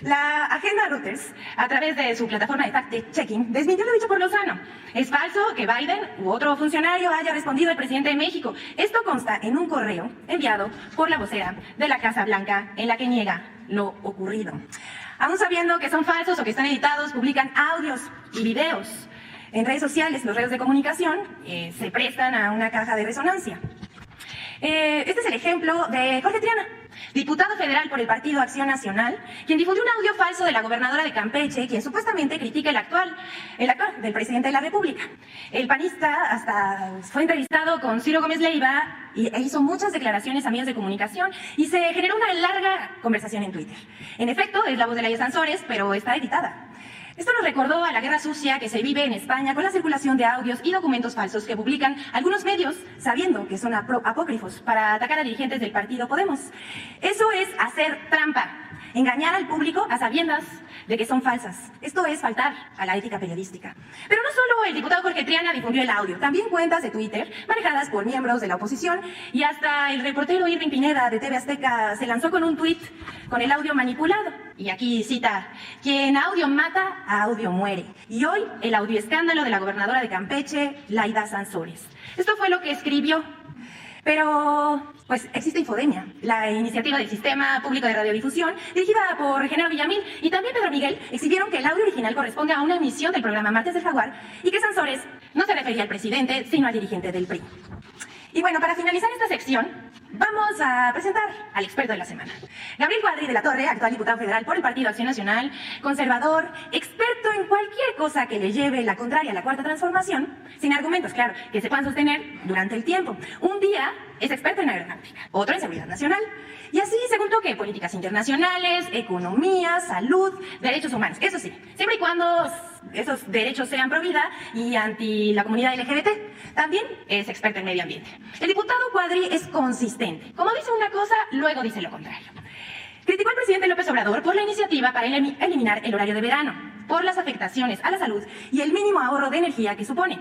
La agenda Reuters, a través de su plataforma de fact-checking, desmintió lo dicho por Lozano. Es falso que Biden u otro funcionario haya respondido al presidente de México. Esto consta en un correo enviado por la vocera de la Casa Blanca, en la que niega lo ocurrido. Aún sabiendo que son falsos o que están editados, publican audios y videos en redes sociales. Los redes de comunicación se prestan a una caja de resonancia. Este es el ejemplo de Jorge Triana, diputado federal por el Partido Acción Nacional, quien difundió un audio falso de la gobernadora de Campeche, quien supuestamente critica el actual del presidente de la República. El panista hasta fue entrevistado con Ciro Gómez Leiva e hizo muchas declaraciones a medios de comunicación y se generó una larga conversación en Twitter. En efecto, es la voz de Laia Sansores, pero está editada. Esto nos recordó a la guerra sucia que se vive en España con la circulación de audios y documentos falsos que publican algunos medios sabiendo que son apócrifos para atacar a dirigentes del partido Podemos. Eso es hacer trampa, engañar al público a sabiendas de que son falsas. Esto es faltar a la ética periodística. Pero no solo el diputado Jorge Triana difundió el audio, también cuentas de Twitter manejadas por miembros de la oposición, y hasta el reportero Irving Pineda de TV Azteca se lanzó con un tuit con el audio manipulado. Y aquí cita: quien audio mata, a audio muere. Y hoy el audio escándalo de la gobernadora de Campeche, Laida Sansores. Esto fue lo que escribió. Pero, pues, existe Infodemia, la iniciativa del Sistema Público de Radiodifusión, dirigida por Genaro Villamil y también Pedro Miguel, exhibieron que el audio original corresponde a una emisión del programa Martes del Jaguar y que Sansores no se refería al presidente, sino al dirigente del PRI. Y bueno, para finalizar esta sección, vamos a presentar al experto de la semana. Gabriel Cuadri de la Torre, actual diputado federal por el Partido Acción Nacional, conservador, experto en cualquier cosa que le lleve la contraria a la Cuarta Transformación, sin argumentos, claro, que se puedan sostener durante el tiempo. Un día es experto en aeronáutica, otro en seguridad nacional, y así según toque políticas internacionales, economía, salud, derechos humanos. Eso sí, siempre y cuando esos derechos sean pro vida y anti la comunidad LGBT. También es experto en medio ambiente. El diputado Cuadri es consistente. Como dice una cosa, luego dice lo contrario. Criticó al presidente López Obrador por la iniciativa para eliminar el horario de verano, por las afectaciones a la salud y el mínimo ahorro de energía que supone.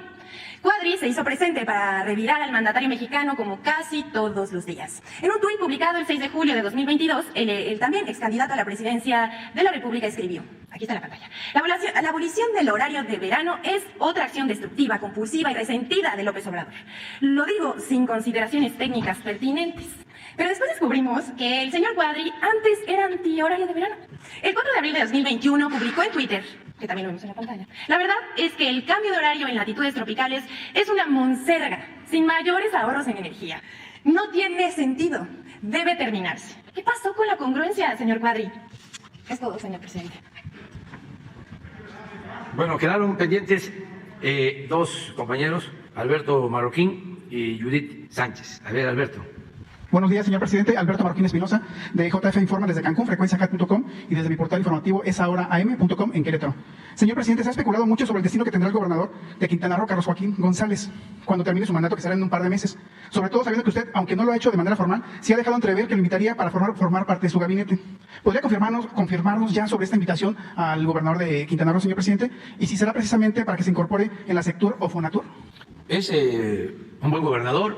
Cuadri se hizo presente para revirar al mandatario mexicano como casi todos los días. En un tuit publicado el 6 de julio de 2022, el también ex candidato a la presidencia de la República escribió, aquí está la pantalla: la abolición del horario de verano es otra acción destructiva, compulsiva y resentida de López Obrador. Lo digo sin consideraciones técnicas pertinentes. Pero después descubrimos que el señor Cuadri antes era anti-horario de verano. El 4 de abril de 2021 publicó en Twitter, que también lo vemos en la pantalla: la verdad es que el cambio de horario en latitudes tropicales es una monserga, sin mayores ahorros en energía. No tiene sentido. Debe terminarse. ¿Qué pasó con la congruencia, señor Cuadri? Es todo, señor presidente. Bueno, quedaron pendientes dos compañeros, Alberto Marroquín y Judith Sánchez. A ver, Alberto. Buenos días, señor presidente. Alberto Marroquín Espinosa, de JF Informa desde Cancún, frecuenciacat.com, y desde mi portal informativo esahoraam.com en Querétaro. Señor presidente, se ha especulado mucho sobre el destino que tendrá el gobernador de Quintana Roo, Carlos Joaquín González, cuando termine su mandato, que será en un par de meses. Sobre todo sabiendo que usted, aunque no lo ha hecho de manera formal, sí ha dejado entrever que lo invitaría para formar parte de su gabinete. ¿Podría confirmarnos ya sobre esta invitación al gobernador de Quintana Roo, señor presidente? Y si será precisamente para que se incorpore en la Sectur o Fonatur. Es un buen gobernador,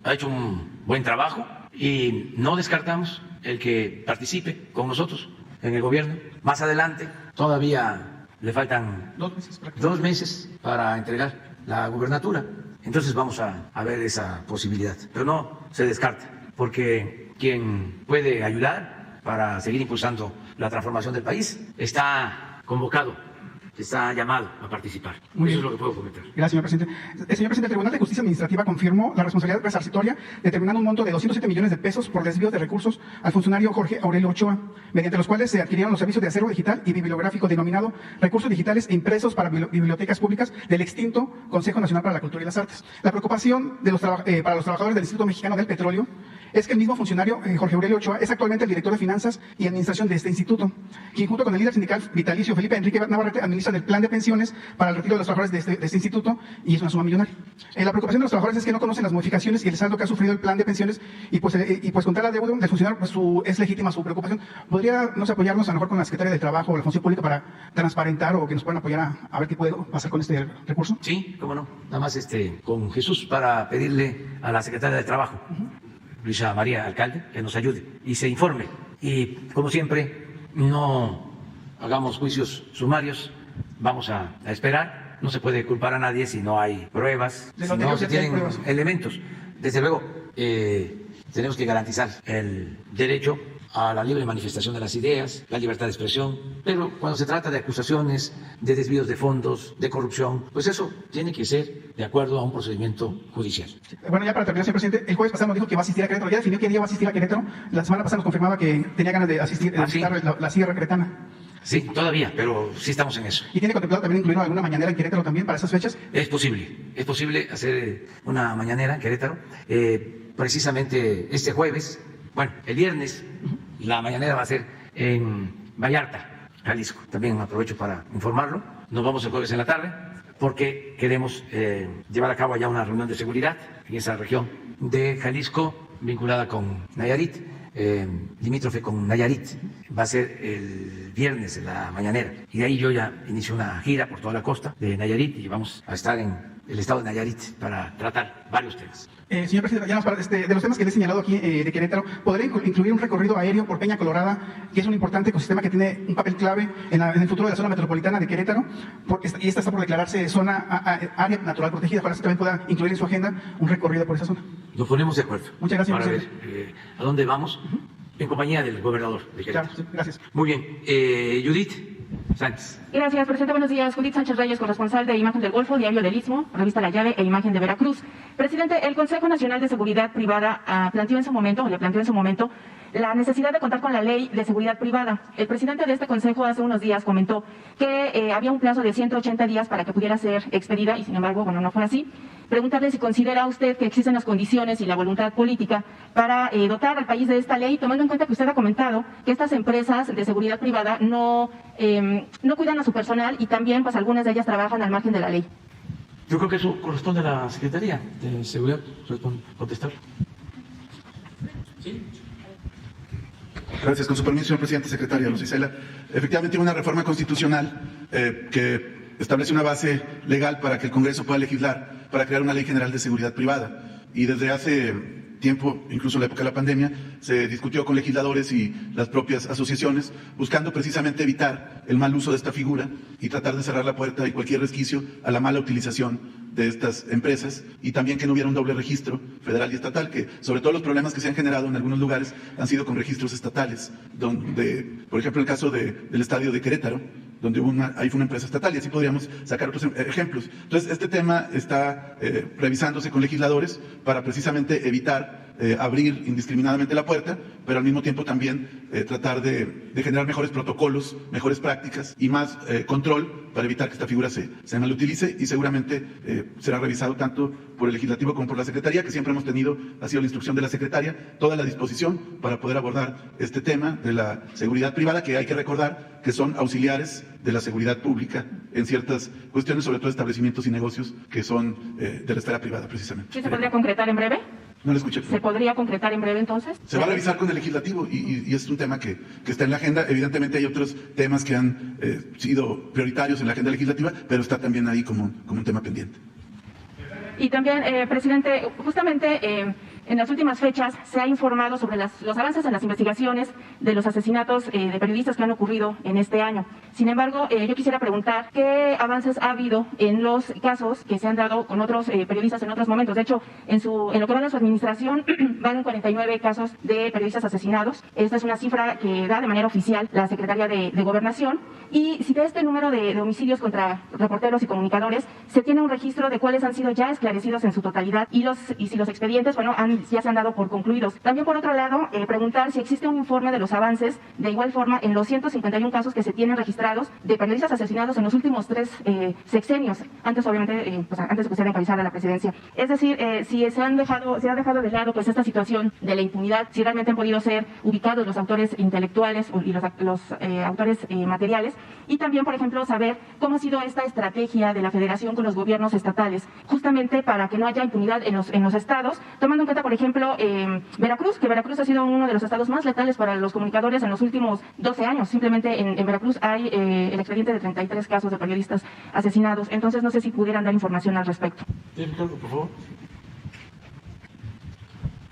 ha hecho un buen trabajo y no descartamos el que participe con nosotros en el gobierno. Más adelante, todavía le faltan 2 meses para entregar la gubernatura. Entonces vamos a ver esa posibilidad. Pero no se descarta, porque quien puede ayudar para seguir impulsando la transformación del país está convocado, está llamado a participar. Muy Eso bien. es lo que puedo comentar. Gracias, señor presidente. Señor presidente, el Tribunal de Justicia Administrativa confirmó la responsabilidad resarcitoria determinando un monto de 207 millones de pesos por desvío de recursos al funcionario Jorge Aurelio Ochoa, mediante los cuales se adquirieron los servicios de acervo digital y bibliográfico denominado recursos digitales e impresos para bibliotecas públicas del extinto Consejo Nacional para la Cultura y las Artes. La preocupación de para los trabajadores del Instituto Mexicano del Petróleo es que el mismo funcionario, Jorge Aurelio Ochoa, es actualmente el director de Finanzas y Administración de este instituto, quien junto con el líder sindical vitalicio Felipe Enrique Navarrete administran el plan de pensiones para el retiro de los trabajadores de este instituto, y es una suma millonaria. La preocupación de los trabajadores es que no conocen las modificaciones y el saldo que ha sufrido el plan de pensiones, y pues contra la deuda del funcionario pues es legítima su preocupación. ¿Podría no apoyarnos a lo mejor con la Secretaría del Trabajo o la Función Pública para transparentar o que nos puedan apoyar a ver qué puede pasar con este recurso? Sí, cómo no. Nada más con Jesús para pedirle a la Secretaria de Trabajo, Luisa María Alcalde, que nos ayude y se informe. Y como siempre, no hagamos juicios sumarios, vamos a esperar. No se puede culpar a nadie si no hay pruebas, De lo si anterior no se ya hay tienen pruebas. elementos. Desde luego, tenemos que garantizar el derecho a la libre manifestación de las ideas, la libertad de expresión, pero cuando se trata de acusaciones de desvíos de fondos, de corrupción, pues eso tiene que ser de acuerdo a un procedimiento judicial. Bueno, ya para terminar, señor presidente, el jueves pasado nos dijo que va a asistir a Querétaro. ¿Ya definió qué día va a asistir a Querétaro? La semana pasada nos confirmaba que tenía ganas de asistir, de ¿Sí? visitar la Sierra Queretana. Sí, todavía, pero sí estamos en eso. ¿Y tiene contemplado también incluir alguna mañanera en Querétaro también para esas fechas? Es posible hacer una mañanera en Querétaro. Precisamente este jueves, bueno, el viernes, la mañanera va a ser en Vallarta, Jalisco. También aprovecho para informarlo. Nos vamos el jueves en la tarde porque queremos llevar a cabo allá una reunión de seguridad en esa región de Jalisco vinculada con Nayarit, limítrofe con Nayarit. Va a ser el viernes en la mañanera. Y de ahí yo ya inicio una gira por toda la costa de Nayarit y vamos a estar en el estado de Nayarit para tratar varios temas. Señor presidente, ya de los temas que le he señalado aquí de Querétaro, ¿podría incluir un recorrido aéreo por Peña Colorada, que es un importante ecosistema que tiene un papel clave en el futuro de la zona metropolitana de Querétaro? Y esta está por declararse área natural protegida. Ojalá también pueda incluir en su agenda un recorrido por esa zona. Nos ponemos de acuerdo. Muchas gracias, para ver presidente. a dónde vamos en compañía del gobernador de Querétaro. Claro, sí, gracias. Muy bien. Judith Sánchez. Gracias, presidente. Buenos días. Judith Sánchez Reyes, corresponsal de Imagen del Golfo, Diario del Istmo, Revista La Llave e Imagen de Veracruz. Presidente, el Consejo Nacional de Seguridad Privada le planteó en su momento, la necesidad de contar con la ley de seguridad privada. El presidente de este consejo hace unos días comentó que había un plazo de 180 días para que pudiera ser expedida y sin embargo, bueno, no fue así. Preguntarle si considera usted que existen las condiciones y la voluntad política para dotar al país de esta ley, tomando en cuenta que usted ha comentado que estas empresas de seguridad privada no cuidan a su personal y también pues algunas de ellas trabajan al margen de la ley. Yo creo que eso corresponde a la Secretaría de Seguridad contestar. ¿Sí? Gracias. Con su permiso, señor presidente, secretaria Luz Isela. Efectivamente, una reforma constitucional que establece una base legal para que el Congreso pueda legislar para crear una ley general de seguridad privada. Y desde hace tiempo, incluso en la época de la pandemia, se discutió con legisladores y las propias asociaciones, buscando precisamente evitar el mal uso de esta figura y tratar de cerrar la puerta y cualquier resquicio a la mala utilización de estas empresas, y también que no hubiera un doble registro federal y estatal, que sobre todo los problemas que se han generado en algunos lugares han sido con registros estatales, donde, por ejemplo, el caso del estadio de Querétaro, donde ahí fue una empresa estatal, y así podríamos sacar otros ejemplos. Entonces, este tema está revisándose con legisladores para precisamente evitar abrir indiscriminadamente la puerta, pero al mismo tiempo también tratar de generar mejores protocolos, mejores prácticas y más control para evitar que esta figura se malutilice, y seguramente será revisado tanto por el Legislativo como por la Secretaría, que siempre hemos tenido, ha sido la instrucción de la Secretaria, toda la disposición para poder abordar este tema de la seguridad privada, que hay que recordar que son auxiliares de la seguridad pública en ciertas cuestiones, sobre todo establecimientos y negocios que son de la esfera privada, precisamente. ¿Sí se podría concretar en breve? No lo escuché. ¿Se podría concretar en breve entonces? Se va a revisar con el legislativo y es un tema que está en la agenda. Evidentemente hay otros temas que han sido prioritarios en la agenda legislativa, pero está también ahí como un tema pendiente. Y también, presidente, justamente en las últimas fechas se ha informado sobre los avances en las investigaciones de los asesinatos de periodistas que han ocurrido en este año. Sin embargo, yo quisiera preguntar qué avances ha habido en los casos que se han dado con otros periodistas en otros momentos. De hecho, en lo que va de su administración, van 49 casos de periodistas asesinados. Esta es una cifra que da de manera oficial la Secretaría de Gobernación. Y si de este número de homicidios contra reporteros y comunicadores se tiene un registro de cuáles han sido ya esclarecidos en su totalidad y si los expedientes, bueno, ya se han dado por concluidos. También, por otro lado, preguntar si existe un informe de los avances, de igual forma, en los 151 casos que se tienen registrados de periodistas asesinados en los últimos 3 sexenios, antes, obviamente, antes de que usted encabezara la presidencia. Es decir, si se ha dejado de lado pues esta situación de la impunidad, si realmente han podido ser ubicados los autores intelectuales y los autores materiales, y también, por ejemplo, saber cómo ha sido esta estrategia de la Federación con los gobiernos estatales, justamente para que no haya impunidad en los estados, tomando en cuenta, por ejemplo, Veracruz, que Veracruz ha sido uno de los estados más letales para los comunicadores en los últimos 12 años. Simplemente en Veracruz hay el expediente de 33 casos de periodistas asesinados. Entonces, no sé si pudieran dar información al respecto. Ricardo, por favor.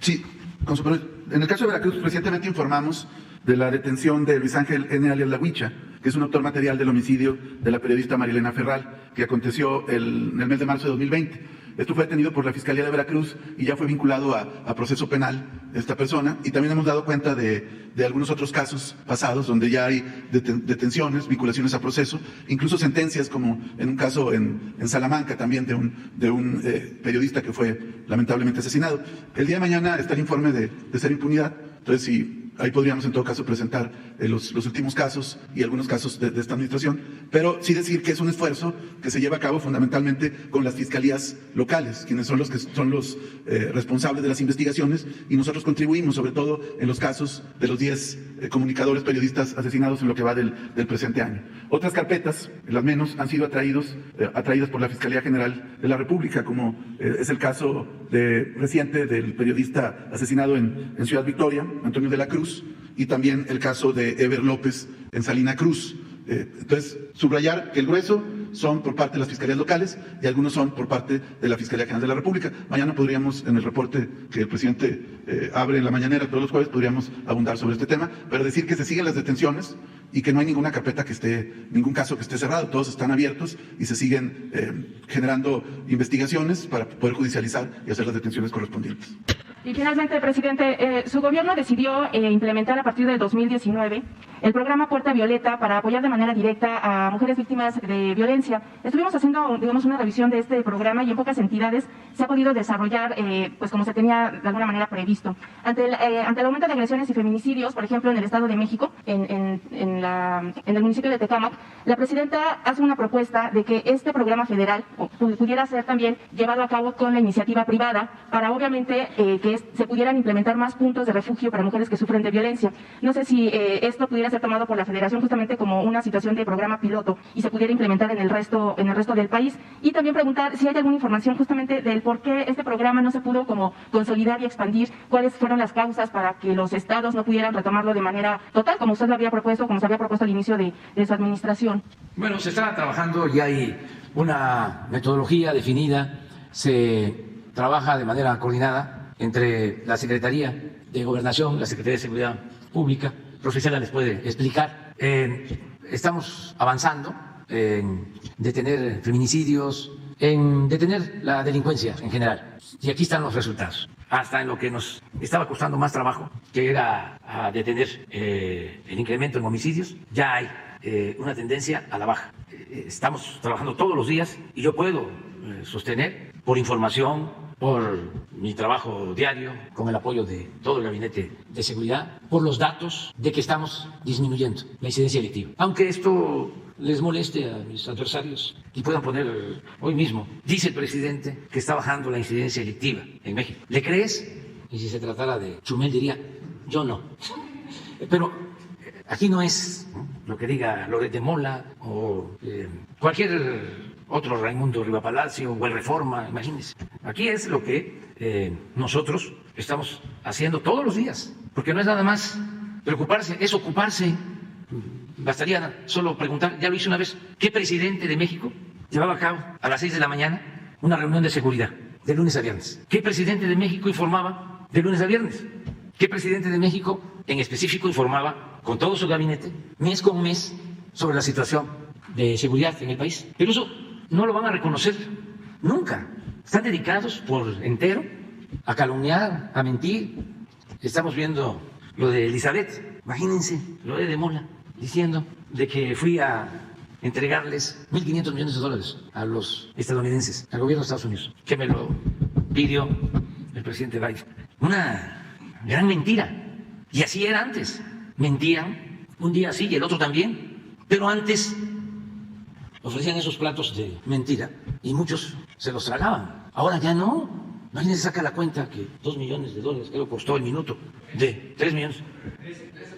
Sí, con su permiso. En el caso de Veracruz, recientemente informamos de la detención de Luis Ángel N. alias La Huicha, que es un autor material del homicidio de la periodista Marilena Ferral, que aconteció en el mes de marzo de 2020. Esto fue detenido por la Fiscalía de Veracruz y ya fue vinculado a proceso penal esta persona. Y también hemos dado cuenta de algunos otros casos pasados donde ya hay detenciones, vinculaciones a proceso, incluso sentencias, como en un caso en Salamanca también de un periodista que fue lamentablemente asesinado. El día de mañana está el informe de cero impunidad. Entonces, sí, ahí podríamos en todo caso presentar los últimos casos y algunos casos de esta administración, pero sí decir que es un esfuerzo que se lleva a cabo fundamentalmente con las fiscalías locales, quienes son los responsables de las investigaciones, y nosotros contribuimos sobre todo en los casos de los 10 comunicadores periodistas asesinados en lo que va del presente año. Otras carpetas, las menos, han sido atraídas por la Fiscalía General de la República, como es el caso reciente del periodista asesinado en Ciudad Victoria, Antonio de la Cruz, y también el caso de Eber López en Salina Cruz. Entonces, subrayar que el grueso son por parte de las fiscalías locales y algunos son por parte de la Fiscalía General de la República. Mañana podríamos, en el reporte que el presidente abre en la mañanera todos los jueves, podríamos abundar sobre este tema, pero decir que se siguen las detenciones y que no hay ninguna carpeta ningún caso que esté cerrado, todos están abiertos y se siguen generando investigaciones para poder judicializar y hacer las detenciones correspondientes. Y finalmente, presidente, su gobierno decidió implementar a partir del 2019 el programa Puerta Violeta para apoyar de manera directa a mujeres víctimas de violencia. Estuvimos haciendo, una revisión de este programa y en pocas entidades se ha podido desarrollar, pues como se tenía de alguna manera previsto. Ante el aumento de agresiones y feminicidios, por ejemplo, en el Estado de México, en el municipio de Tecámac, la presidenta hace una propuesta de que este programa federal pudiera ser también llevado a cabo con la iniciativa privada para, obviamente, que se pudieran implementar más puntos de refugio para mujeres que sufren de violencia. No sé si esto pudiera ser tomado por la Federación justamente como una situación de programa piloto y se pudiera implementar en el resto del país. Y también preguntar si hay alguna información justamente del por qué este programa no se pudo como consolidar y expandir, cuáles fueron las causas para que los estados no pudieran retomarlo de manera total, como usted lo había propuesto, como se había propuesto al inicio de su administración. Bueno, se está trabajando, ya hay una metodología definida, se trabaja de manera coordinada entre la Secretaría de Gobernación, la Secretaría de Seguridad Pública. El profesor les puede explicar. Estamos avanzando en detener feminicidios, en detener la delincuencia en general. Y aquí están los resultados. Hasta en lo que nos estaba costando más trabajo, que era a detener el incremento en homicidios, ya hay una tendencia a la baja. Estamos trabajando todos los días y yo puedo sostener, por información, por mi trabajo diario, con el apoyo de todo el Gabinete de Seguridad, por los datos de que estamos disminuyendo la incidencia delictiva. Aunque esto les moleste a mis adversarios y puedan poner hoy mismo, dice el presidente que está bajando la incidencia delictiva en México. ¿Le crees? Y si se tratara de Chumel diría, yo no. Pero aquí no es lo que diga Loret de Mola o cualquier otro Raimundo Rivapalacio o el Reforma, imagínense. Aquí es lo que nosotros estamos haciendo todos los días, porque no es nada más preocuparse, es ocuparse. Bastaría solo preguntar, ya lo hice una vez, ¿qué presidente de México llevaba a cabo a las 6 de la mañana una reunión de seguridad? de lunes a viernes? ¿Qué presidente de México informaba de lunes a viernes? ¿Qué presidente de México en específico informaba con todo su gabinete, mes con mes, sobre la situación de seguridad en el país? Pero eso no lo van a reconocer nunca. Están dedicados por entero a calumniar, a mentir. Estamos viendo lo de Elizabeth. Imagínense lo de Mola diciendo de que fui a entregarles 1.500 millones de dólares a los estadounidenses, al gobierno de Estados Unidos, que me lo pidió el presidente Biden. Una gran mentira. Y así era antes. Mentían un día sí y el otro también. Pero antes ofrecían esos platos de mentira y muchos se los tragaban. Ahora ya no. Imagínense, saca la cuenta que 2 millones de dólares, creo que costó el minuto, de 3 millones.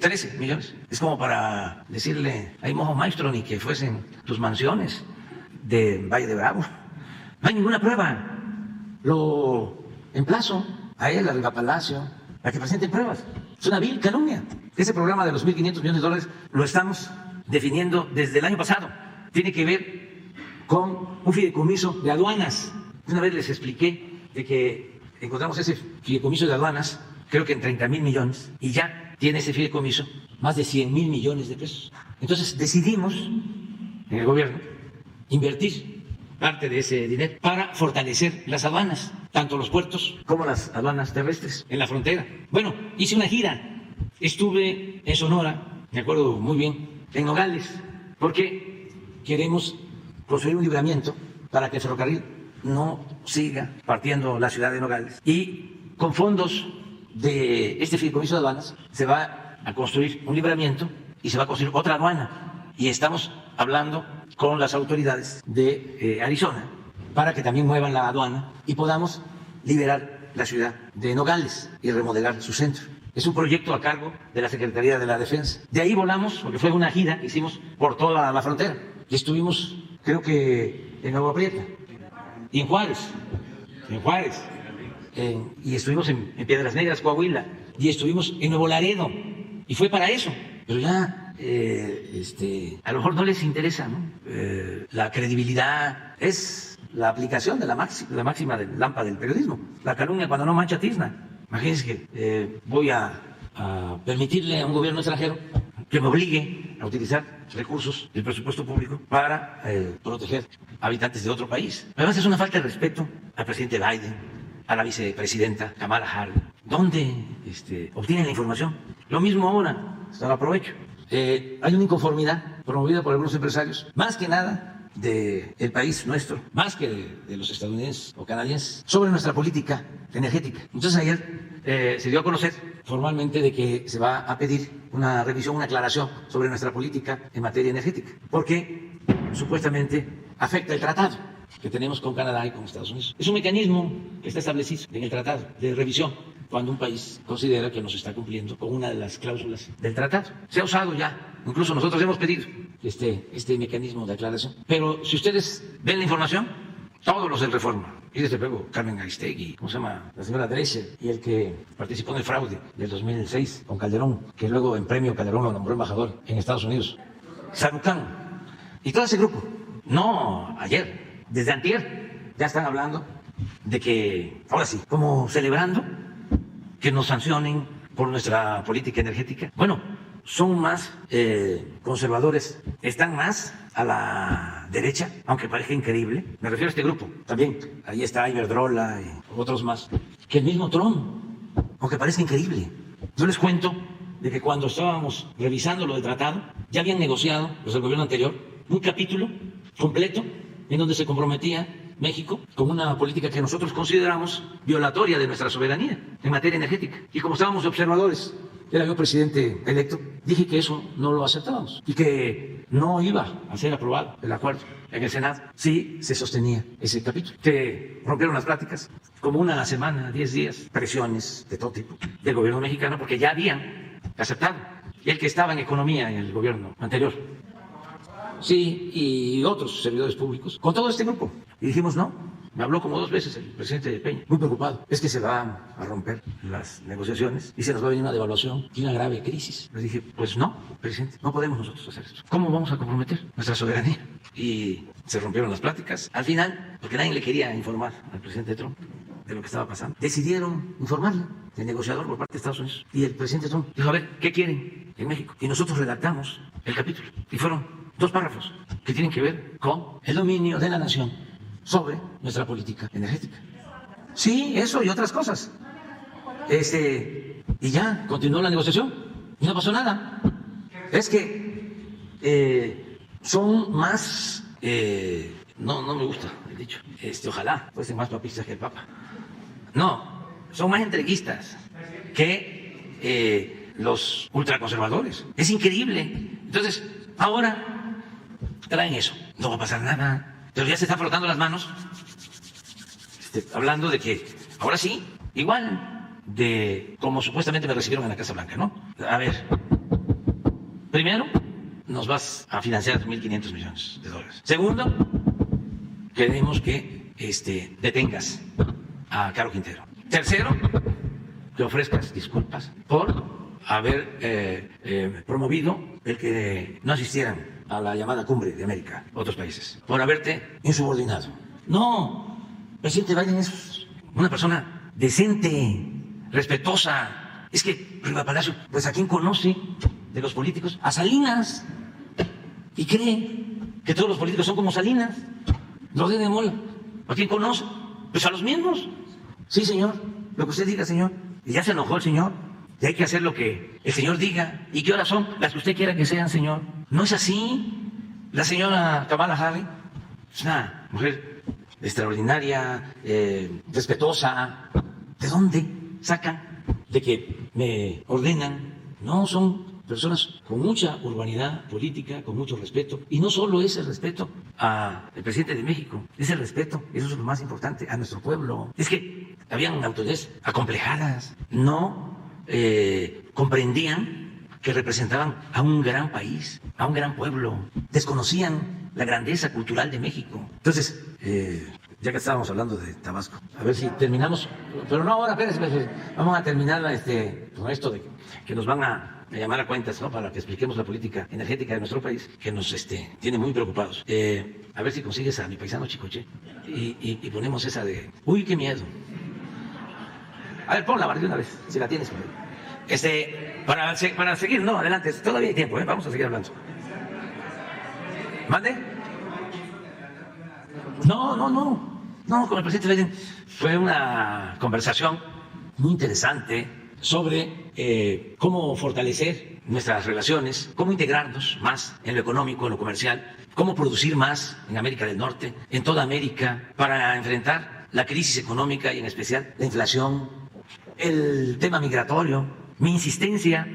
13 millones. Es como para decirle a Mojo Maestro ni que fuesen tus mansiones de Valle de Bravo. No hay ninguna prueba. Lo emplazo a él, a Riva Palacio, a que presenten pruebas. Es una vil calumnia. Ese programa de los 1.500 millones de dólares lo estamos definiendo desde el año pasado. Tiene que ver con un fideicomiso de aduanas. Una vez les expliqué de que encontramos ese fideicomiso de aduanas, creo que en 30,000 millones, y ya tiene ese fideicomiso más de 100,000 millones de pesos. Entonces decidimos en el gobierno invertir parte de ese dinero para fortalecer las aduanas, tanto los puertos como las aduanas terrestres en la frontera. Bueno, hice una gira, estuve en Sonora, me acuerdo muy bien, en Nogales, porque queremos construir un libramiento para que el ferrocarril no siga partiendo la ciudad de Nogales. Y con fondos de este fideicomiso de aduanas se va a construir un libramiento y se va a construir otra aduana. Y estamos hablando con las autoridades de Arizona para que también muevan la aduana y podamos liberar la ciudad de Nogales y remodelar su centro. Es un proyecto a cargo de la Secretaría de la Defensa. De ahí volamos, porque fue una gira que hicimos por toda la frontera. Y estuvimos, creo que en Agua Prieta y en Juárez, y estuvimos en Piedras Negras, Coahuila, y estuvimos en Nuevo Laredo, y fue para eso. Pero ya, a lo mejor no les interesa, ¿no? La credibilidad es la aplicación de la máxima del Lampa del periodismo. La calumnia cuando no mancha tizna. Imagínense que voy a permitirle a un gobierno extranjero que me obligue a utilizar recursos del presupuesto público para proteger habitantes de otro país. Además es una falta de respeto al presidente Biden, a la vicepresidenta Kamala Harris. ¿Dónde obtienen la información? Lo mismo ahora, hasta lo aprovecho. Hay una inconformidad promovida por algunos empresarios, más que nada del país nuestro, más que de los estadounidenses o canadienses, sobre nuestra política energética. Entonces ayer se dio a conocer formalmente de que se va a pedir una revisión, una aclaración sobre nuestra política en materia energética, porque supuestamente afecta el tratado que tenemos con Canadá y con Estados Unidos. Es un mecanismo que está establecido en el tratado de revisión cuando un país considera que no se está cumpliendo con una de las cláusulas del tratado. Se ha usado ya, incluso nosotros hemos pedido este mecanismo de aclaración. Pero si ustedes ven la información, todos los del Reforma, y desde luego Carmen Aristegui, ¿cómo se llama? La señora Drescher, y el que participó en el fraude del 2006 con Calderón, que luego en premio Calderón lo nombró embajador en Estados Unidos, Sarucán, y todo ese grupo, no ayer, desde antier, ya están hablando de que, ahora sí, como celebrando que nos sancionen por nuestra política energética. Bueno, son más conservadores, están más a la derecha, aunque parezca increíble. Me refiero a este grupo, también, ahí está Iberdrola y otros más, que el mismo Trump, aunque parezca increíble. Yo les cuento de que cuando estábamos revisando lo del tratado, ya habían negociado, los del gobierno anterior, un capítulo completo en donde se comprometía México con una política que nosotros consideramos violatoria de nuestra soberanía en materia energética. Y como estábamos observadores, era yo presidente electo, dije que eso no lo aceptábamos y que no iba a ser aprobado el acuerdo en el Senado si se sostenía ese capítulo. Se rompieron las pláticas, como una semana, 10 días, presiones de todo tipo del gobierno mexicano, porque ya habían aceptado. El que estaba en economía en el gobierno anterior, sí, y otros servidores públicos, con todo este grupo. Y dijimos no. Me habló como 2 veces el presidente de Peña, muy preocupado. Es que se van a romper las negociaciones y se nos va a venir una devaluación y una grave crisis. Les dije, pues no, presidente, no podemos nosotros hacer eso. ¿Cómo vamos a comprometer nuestra soberanía? Y se rompieron las pláticas. Al final, porque nadie le quería informar al presidente Trump, de lo que estaba pasando. Decidieron informarle el negociador por parte de Estados Unidos. Y el presidente Trump dijo, a ver, ¿qué quieren en México? Y nosotros redactamos el capítulo. Y fueron 2 párrafos que tienen que ver con el dominio de la nación sobre nuestra política energética. Sí, eso y otras cosas. Y ya continuó la negociación y no pasó nada. Es que son más... no me gusta el dicho. Ojalá fuesen más papistas que el Papa. No, son más entreguistas que los ultraconservadores. Es increíble. Entonces, ahora traen eso. No va a pasar nada. Pero ya se están frotando las manos, hablando de que ahora sí, igual de como supuestamente me recibieron en la Casa Blanca, ¿no? A ver, primero, nos vas a financiar 1.500 millones de dólares. Segundo, queremos que detengas a Caro Quintero. Tercero, que ofrezcas disculpas por haber promovido el que no asistieran a la llamada Cumbre de América, otros países, por haberte insubordinado. No, el presidente Biden es una persona decente, respetuosa. Es que Riva Palacio, pues ¿a quién conoce de los políticos? A Salinas. Y cree que todos los políticos son como Salinas. Los de Mola. ¿A quién conoce? Pues a los mismos. Sí, señor, lo que usted diga, señor. Y ya se enojó el señor. Y hay que hacer lo que el señor diga. ¿Y qué horas son? Las que usted quiera que sean, señor. No es así. La señora Kamala Harris es una mujer extraordinaria, respetuosa. ¿De dónde sacan de que me ordenan? No, son personas con mucha urbanidad política, con mucho respeto. Y no solo es el respeto al presidente de México, es el respeto, eso es lo más importante, a nuestro pueblo. Es que habían autoridades acomplejadas, no comprendían que representaban a un gran país, a un gran pueblo, desconocían la grandeza cultural de México. Entonces, ya que estábamos hablando de Tabasco, a ver si terminamos, pero no ahora, espérense, vamos a terminar con esto de que nos van a llamar a cuentas, ¿no? Para que expliquemos la política energética de nuestro país, que nos tiene muy preocupados. A ver si consigues a mi paisano Chicoche y ponemos esa de, uy, qué miedo. A ver, ponla de una vez, si la tienes. Para seguir, no, adelante, todavía hay tiempo, vamos a seguir hablando. ¿Mande? No, con el presidente Biden fue una conversación muy interesante sobre cómo fortalecer nuestras relaciones, cómo integrarnos más en lo económico, en lo comercial, cómo producir más en América del Norte, en toda América, para enfrentar la crisis económica y en especial la inflación, el tema migratorio, mi insistencia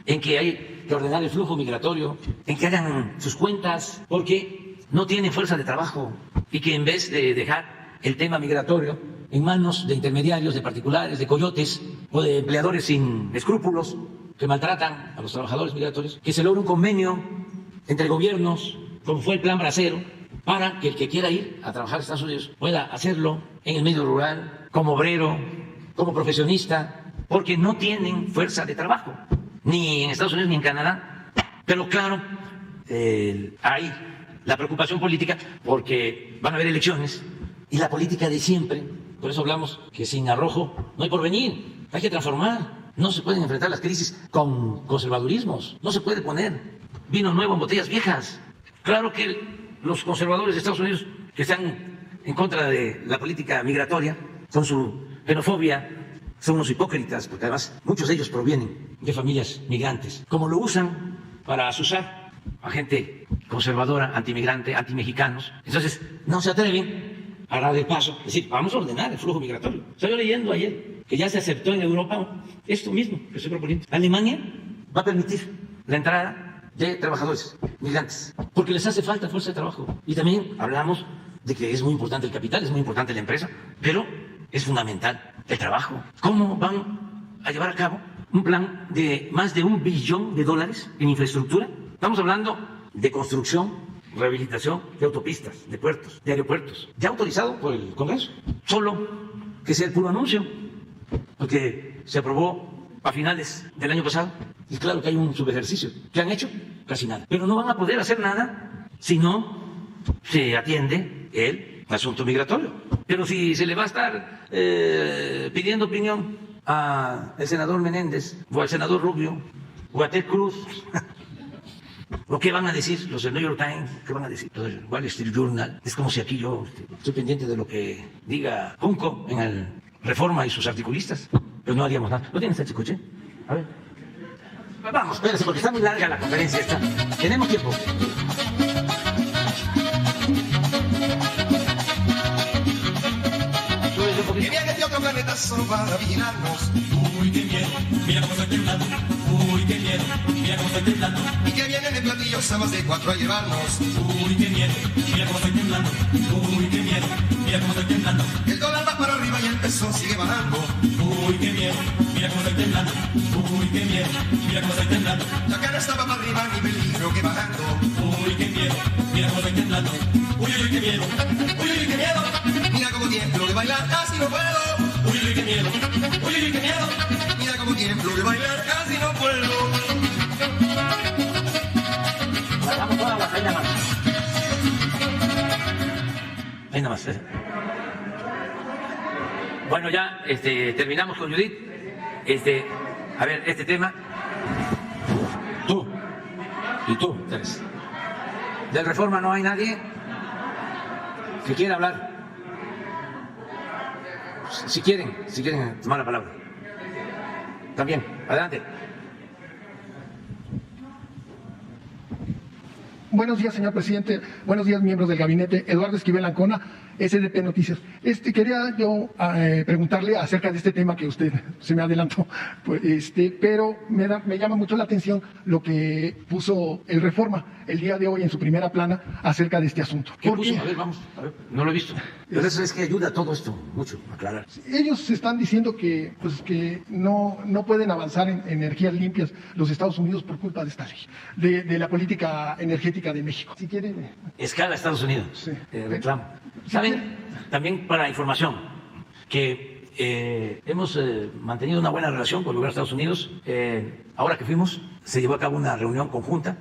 en que hay que ordenar el flujo migratorio, en que hagan sus cuentas, porque no tienen fuerza de trabajo y que en vez de dejar el tema migratorio en manos de intermediarios, de particulares, de coyotes o de empleadores sin escrúpulos que maltratan a los trabajadores migratorios, que se logre un convenio entre gobiernos, como fue el Plan Bracero, para que el que quiera ir a trabajar a Estados Unidos pueda hacerlo en el medio rural, como obrero, como profesionista, porque no tienen fuerza de trabajo, ni en Estados Unidos ni en Canadá. Pero claro, hay la preocupación política porque van a haber elecciones y la política de siempre. Por eso hablamos que sin arrojo no hay porvenir, hay que transformar. No se pueden enfrentar las crisis con conservadurismos, no se puede poner vino nuevo en botellas viejas. Claro que los conservadores de Estados Unidos, que están en contra de la política migratoria, con su xenofobia, son unos hipócritas, porque además muchos de ellos provienen de familias migrantes. Como lo usan para asusar a gente conservadora, antimigrante, antimexicanos, entonces no se atreven a dar el paso, es decir, vamos a ordenar el flujo migratorio. Estaba leyendo ayer que ya se aceptó en Europa esto mismo que estoy proponiendo. Alemania va a permitir la entrada de trabajadores migrantes, porque les hace falta fuerza de trabajo. Y también hablamos de que es muy importante el capital, es muy importante la empresa, pero es fundamental el trabajo. ¿Cómo van a llevar a cabo un plan de más de $1 billón en infraestructura? Estamos hablando de construcción, rehabilitación de autopistas, de puertos, de aeropuertos, ya autorizado por el Congreso. Solo que sea el puro anuncio, porque se aprobó a finales del año pasado. Y claro que hay un subejercicio. ¿Qué han hecho? Casi nada. Pero no van a poder hacer nada si no se atiende el asunto migratorio. Pero si se le va a estar pidiendo opinión al senador Menéndez o al senador Rubio o a Ted Cruz, ¿o qué van a decir los del New York Times? ¿Qué van a decir los del Wall Street Journal? Es como si aquí yo estoy pendiente de lo que diga Junco en el Reforma y sus articulistas. Pues no haríamos nada. ¿No tienes el coche? A ver. Vamos, espérese, porque está muy larga la conferencia esta. Tenemos tiempo. Que viajes de otro planeta solo para vigilarnos. Uy, qué miedo, mira cómo estoy temblando. Uy, qué miedo, mira cómo estoy temblando. Y que vienen de platillos a más de 4 a llevarnos. Uy, qué miedo, mira cómo estoy temblando. Uy, qué miedo, mira cómo estoy temblando. El dólar va para arriba y el peso sigue bajando. Uy, qué miedo, mira cómo estoy temblando. Uy, qué miedo, mira cómo estoy temblando. La cara estaba para arriba ni peligro que bajando. Uy, qué miedo, mira cómo estoy temblando. Uy, uy, qué miedo, uy, uy, qué miedo. Mira cómo tiemblo de bailar, casi no puedo. Uy, uy, qué miedo, uy, uy, qué miedo. Mira cómo tiemblo de bailar, casi no puedo. Vamos toda la reina más. Ahí nada más. Bueno, ya terminamos con Judith. A ver, este tema. Tú. Y tú, Teresa. Del Reforma no hay nadie que quiera hablar. Si quieren tomar la palabra. También, adelante. Buenos días, señor presidente. Buenos días, miembros del gabinete. Eduardo Esquivel Ancona, SDP Noticias. Quería yo preguntarle acerca de este tema que usted se me adelantó, pues, pero me llama mucho la atención lo que puso el Reforma el día de hoy en su primera plana acerca de este asunto. ¿Qué puso? A ver, vamos. A ver, no lo he visto. Pero eso es que ayuda a todo esto mucho, aclarar. Ellos están diciendo que no pueden avanzar en energías limpias los Estados Unidos por culpa de esta ley, de la política energética de México. Si quieren... Escala Estados Unidos. Sí. Reclamo. ¿Saben? También para información, que hemos mantenido una buena relación con el gobierno de Estados Unidos. Ahora que fuimos, se llevó a cabo una reunión conjunta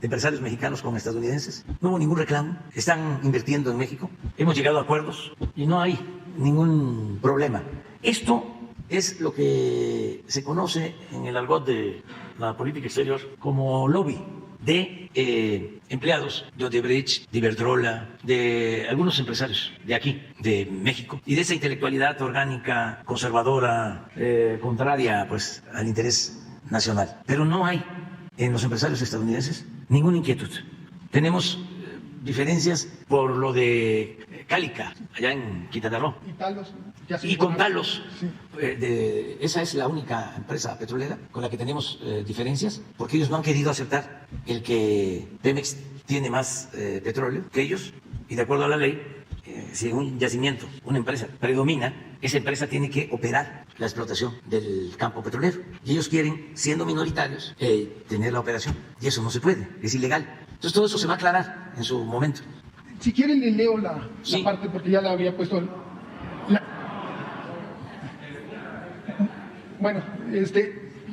de empresarios mexicanos con estadounidenses. No hubo ningún reclamo. Están invirtiendo en México. Hemos llegado a acuerdos y no hay ningún problema. Esto es lo que se conoce en el argot de la política exterior como lobby de empleados de Odebrecht, de Iberdrola, de algunos empresarios de aquí, de México, y de esa intelectualidad orgánica, conservadora, contraria pues al interés nacional. Pero no hay en los empresarios estadounidenses ninguna inquietud. Tenemos diferencias por lo de Cálica, allá en Quintana Roo. Y con Talos. Sí. Esa es la única empresa petrolera con la que tenemos diferencias, porque ellos no han querido aceptar el que Pemex tiene más petróleo que ellos, y de acuerdo a la ley, si en un yacimiento una empresa predomina, esa empresa tiene que operar la explotación del campo petrolero. Y ellos quieren, siendo minoritarios, tener la operación. Y eso no se puede, es ilegal. Entonces todo eso se va a aclarar en su momento. Si quieren le leo la parte, porque ya la había puesto... Bueno,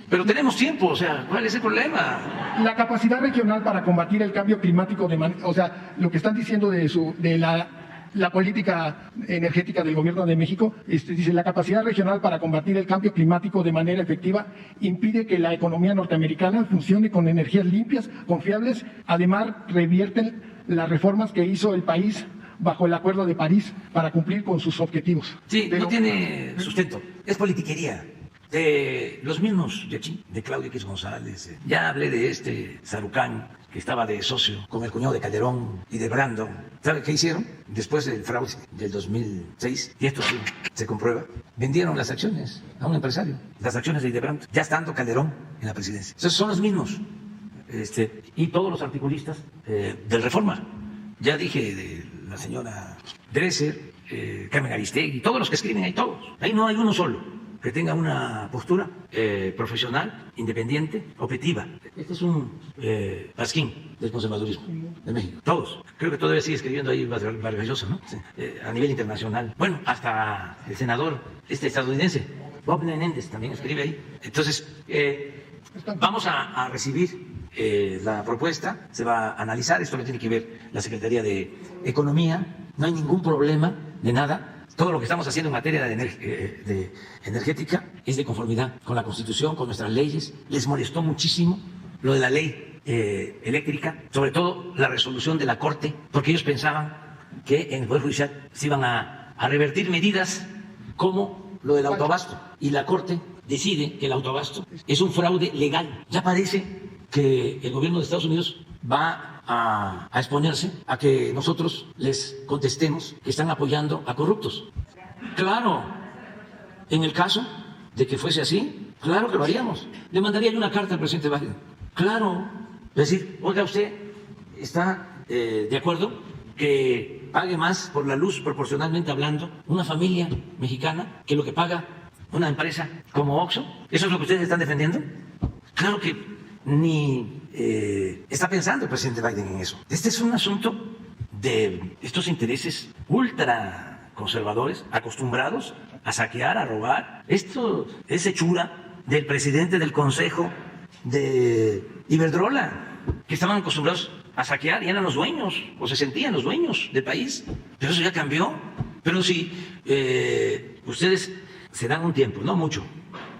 Pero tenemos tiempo, o sea, ¿cuál es el problema? La capacidad regional para combatir el cambio climático, o sea, lo que están diciendo de la política energética del gobierno de México, dice, la capacidad regional para combatir el cambio climático de manera efectiva impide que la economía norteamericana funcione con energías limpias, confiables. Además, revierten las reformas que hizo el país bajo el Acuerdo de París para cumplir con sus objetivos. Sí, no tiene sustento, es politiquería. De los mismos de aquí, de Claudio X González, ya hablé de Sarucán, que estaba de socio con el cuñado de Calderón y de Brandon. ¿Sabe qué hicieron? Después del fraude del 2006, y esto sí se comprueba, vendieron las acciones a un empresario, las acciones de Brandon, ya estando Calderón en la presidencia. Entonces son los mismos, y todos los articulistas del Reforma. Ya dije de la señora Dresser, Carmen Aristegui, todos los que escriben ahí, todos. Ahí no hay uno solo que tenga una postura profesional, independiente, objetiva. Este es un pasquín del conservadurismo de México. Todos. Creo que todavía sigue escribiendo ahí Vargas Llosa, ¿no? Sí. A nivel internacional. Bueno, hasta el senador estadounidense, Bob Menéndez, también escribe ahí. Entonces, vamos a recibir la propuesta, se va a analizar. Esto lo tiene que ver la Secretaría de Economía. No hay ningún problema de nada. todo lo que estamos haciendo en materia de energética es de conformidad con la Constitución, con nuestras leyes. Les molestó muchísimo lo de la ley eléctrica, sobre todo la resolución de la Corte, porque ellos pensaban que en el Poder Judicial se iban a revertir medidas como lo del autoabasto. Y la Corte decide que el autoabasto es un fraude legal. Ya parece que el gobierno de Estados Unidos va a exponerse a que nosotros les contestemos que están apoyando a corruptos. Claro, en el caso de que fuese así, claro que lo haríamos. Le mandaría yo una carta al presidente Biden. Claro, es decir, oiga, usted está de acuerdo que pague más por la luz proporcionalmente hablando una familia mexicana que lo que paga una empresa como Oxxo. ¿Eso es lo que ustedes están defendiendo? Claro que ni está pensando el presidente Biden en eso. Este es un asunto de estos intereses ultra conservadores, acostumbrados a saquear, a robar. Esto es hechura del presidente del Consejo de Iberdrola, que estaban acostumbrados a saquear y eran los dueños, o se sentían los dueños del país. Pero eso ya cambió. Pero si ustedes se dan un tiempo, no mucho,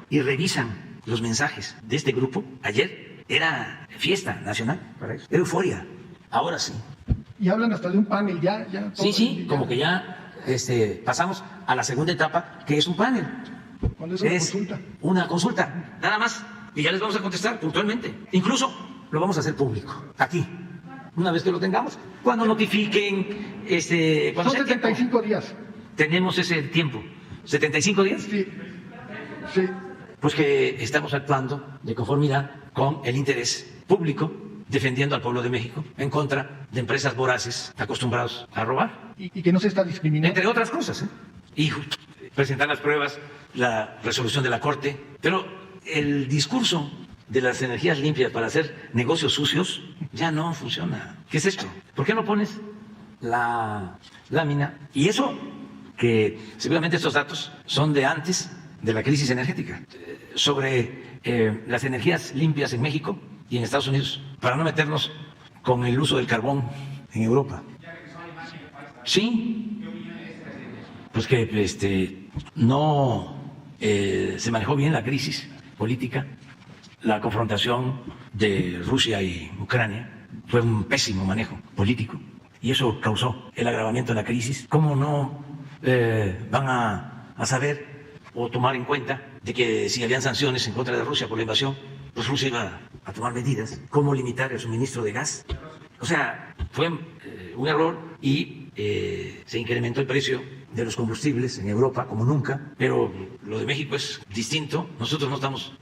y revisan los mensajes de este grupo, ayer era fiesta nacional para ellos, era euforia. Ahora sí. Y hablan hasta de un panel, ya. Sí, como que ya pasamos a la segunda etapa, que es un panel. ¿Cuándo es una consulta? Una consulta, nada más. Y ya les vamos a contestar puntualmente. Incluso lo vamos a hacer público, aquí. Una vez que lo tengamos, cuando notifiquen, cuando son 75 días. Tenemos ese tiempo. ¿75 días? Sí. Pues que estamos actuando de conformidad con el interés público, defendiendo al pueblo de México en contra de empresas voraces acostumbrados a robar. Y que no se está discriminando. Entre otras cosas, y presentar las pruebas, la resolución de la Corte. Pero el discurso de las energías limpias para hacer negocios sucios ya no funciona. ¿Qué es esto? ¿Por qué no pones la lámina? Y eso, que seguramente estos datos son de antes de la crisis energética, sobre las energías limpias en México y en Estados Unidos, para no meternos con el uso del carbón en Europa. Sí, pues que no se manejó bien la crisis política. La confrontación de Rusia y Ucrania fue un pésimo manejo político y eso causó el agravamiento de la crisis. ¿Cómo no van a saber o tomar en cuenta de que si habían sanciones en contra de Rusia por la invasión, pues Rusia iba a tomar medidas? ¿Cómo limitar el suministro de gas? O sea, fue un error y se incrementó el precio de los combustibles en Europa como nunca, pero lo de México es distinto. Nosotros no estamos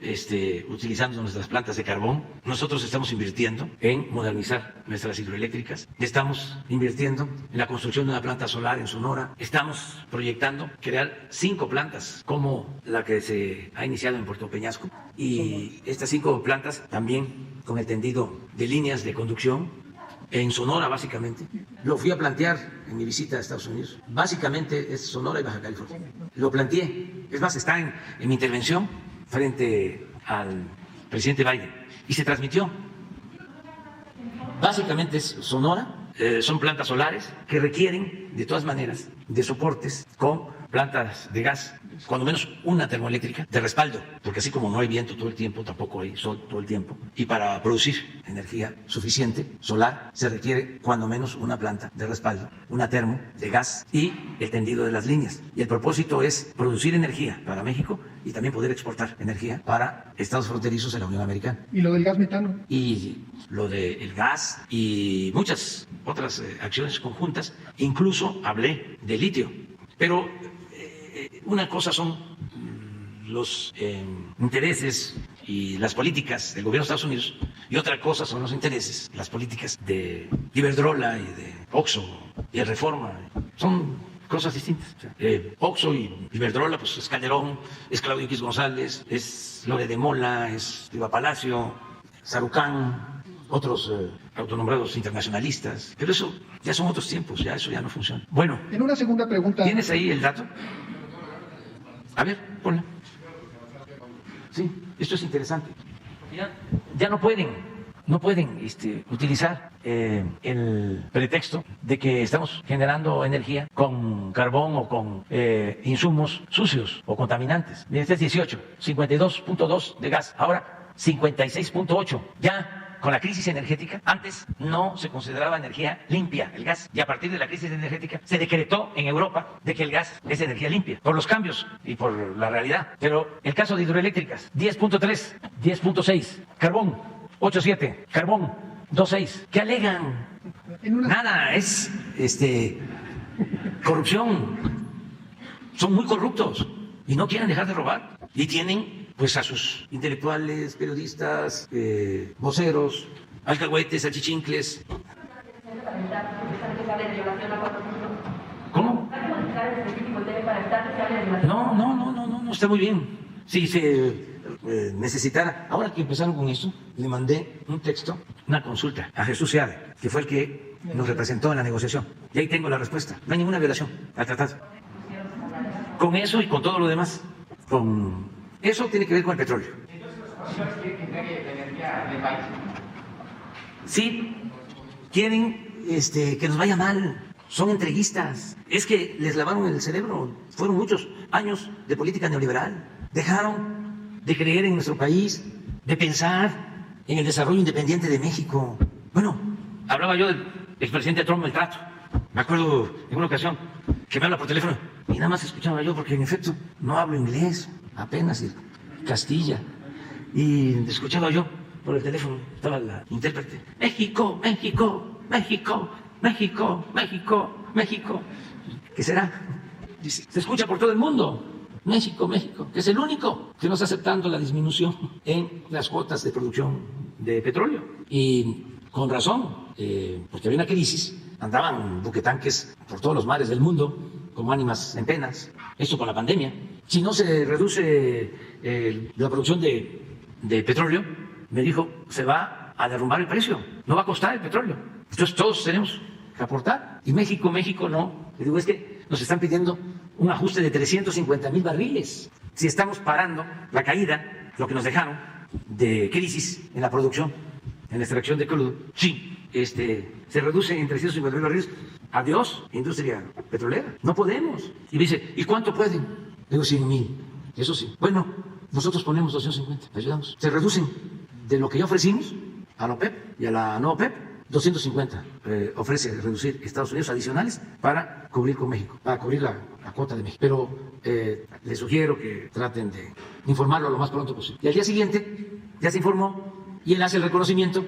utilizando nuestras plantas de carbón, nosotros estamos invirtiendo en modernizar nuestras hidroeléctricas, estamos invirtiendo en la construcción de una planta solar en Sonora, estamos proyectando crear 5 plantas como la que se ha iniciado en Puerto Peñasco, y estas 5 plantas también con el tendido de líneas de conducción en Sonora, básicamente. Lo fui a plantear en mi visita a Estados Unidos. Básicamente es Sonora y Baja California. Lo planteé. Es más, está en mi intervención frente al presidente Biden. Y se transmitió. Básicamente es Sonora. Son plantas solares que requieren, de todas maneras, de soportes con plantas de gas, cuando menos una termoeléctrica de respaldo, porque así como no hay viento todo el tiempo, tampoco hay sol todo el tiempo, y para producir energía suficiente solar se requiere cuando menos una planta de respaldo, una termo de gas y el tendido de las líneas. Y el propósito es producir energía para México y también poder exportar energía para estados fronterizos de la Unión Americana. ¿Y lo del gas metano? Y lo del gas y muchas otras acciones conjuntas. Incluso hablé de litio, pero una cosa son los intereses y las políticas del gobierno de Estados Unidos y otra cosa son los intereses, las políticas de Iberdrola y de Oxxo y de Reforma. Son cosas distintas. Oxxo y Iberdrola, pues es Calderón, es Claudio X González, es Lore de Mola, es Riva Palacio, Sarucán, otros autonombrados internacionalistas. Pero eso ya son otros tiempos, ya eso ya no funciona. Bueno. En una segunda pregunta. ¿Tienes ahí el dato? A ver, ponla. Sí, esto es interesante. Ya no pueden no pueden utilizar el pretexto de que estamos generando energía con carbón o con insumos sucios o contaminantes. Miren, este es 18, 52.2 de gas, ahora 56.8. Ya con la crisis energética, antes no se consideraba energía limpia el gas, y a partir de la crisis energética se decretó en Europa de que el gas es energía limpia, por los cambios y por la realidad. Pero el caso de hidroeléctricas, 10.3, 10.6, carbón, 8.7, carbón, 2.6, ¿qué alegan? Nada, es corrupción. Son muy corruptos y no quieren dejar de robar, y tienen pues a sus intelectuales, periodistas, voceros, alcahuetes, achichincles. ¿Cómo? No, está muy bien. Si se necesitara, ahora que empezaron con esto, le mandé un texto, una consulta a Jesús Seade, que fue el que nos representó en la negociación. Y ahí tengo la respuesta. No hay ninguna violación al tratado. Con eso y con todo lo demás, eso tiene que ver con el petróleo. Sí, quieren que nos vaya mal. Son entreguistas. Es que les lavaron el cerebro. Fueron muchos años de política neoliberal. Dejaron de creer en nuestro país, de pensar en el desarrollo independiente de México. Bueno, hablaba yo del expresidente Trump, el trato. Me acuerdo en una ocasión que me habla por teléfono y nada más escuchaba yo, porque en efecto no hablo inglés, apenas Castilla, y escuchaba yo por el teléfono, estaba la intérprete: México, México, México, México, México, México. ¿Qué será? Dice, se escucha por todo el mundo. México, México, que es el único que no está aceptando la disminución en las cuotas de producción de petróleo. Y con razón, porque había una crisis, andaban buquetanques por todos los mares del mundo como ánimas en penas. Esto con la pandemia. Si no se reduce la producción de petróleo, me dijo, se va a derrumbar el precio, no va a costar el petróleo. Entonces todos tenemos que aportar. Y México no. Le digo, es que nos están pidiendo un ajuste de 350,000 barriles. Si estamos parando la caída, lo que nos dejaron de crisis en la producción, en la extracción de crudo, sí, se reduce en 350,000 barriles. Adiós, industria petrolera. No podemos. Y me dice, ¿y cuánto pueden? Digo, 100,000. Eso sí. Bueno, nosotros ponemos 250, ayudamos. Se reducen de lo que ya ofrecimos a la OPEP y a la no OPEP, 250 ofrece reducir Estados Unidos adicionales para cubrir con México, para cubrir la cuota de México. Pero les sugiero que traten de informarlo lo más pronto posible. Y al día siguiente ya se informó y él hace el reconocimiento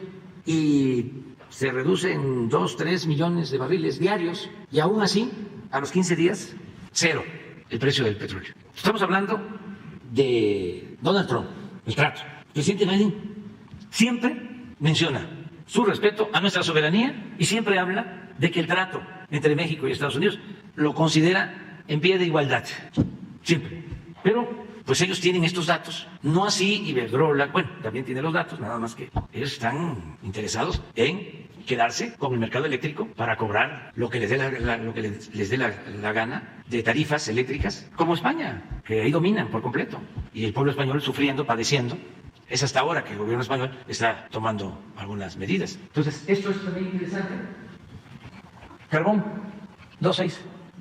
y se reduce en 2-3 millones de barriles diarios, y aún así, a los 15 días, cero el precio del petróleo. Estamos hablando de Donald Trump, el trato. El presidente Biden siempre menciona su respeto a nuestra soberanía y siempre habla de que el trato entre México y Estados Unidos lo considera en pie de igualdad. Siempre. Pero pues ellos tienen estos datos, no así Iberdrola, bueno, también tiene los datos, nada más que ellos están interesados en quedarse con el mercado eléctrico para cobrar lo que les dé la gana de tarifas eléctricas, como España, que ahí dominan por completo, y el pueblo español sufriendo, padeciendo. Es hasta ahora que el gobierno español está tomando algunas medidas. Entonces, esto es también interesante. Carbón, 2.6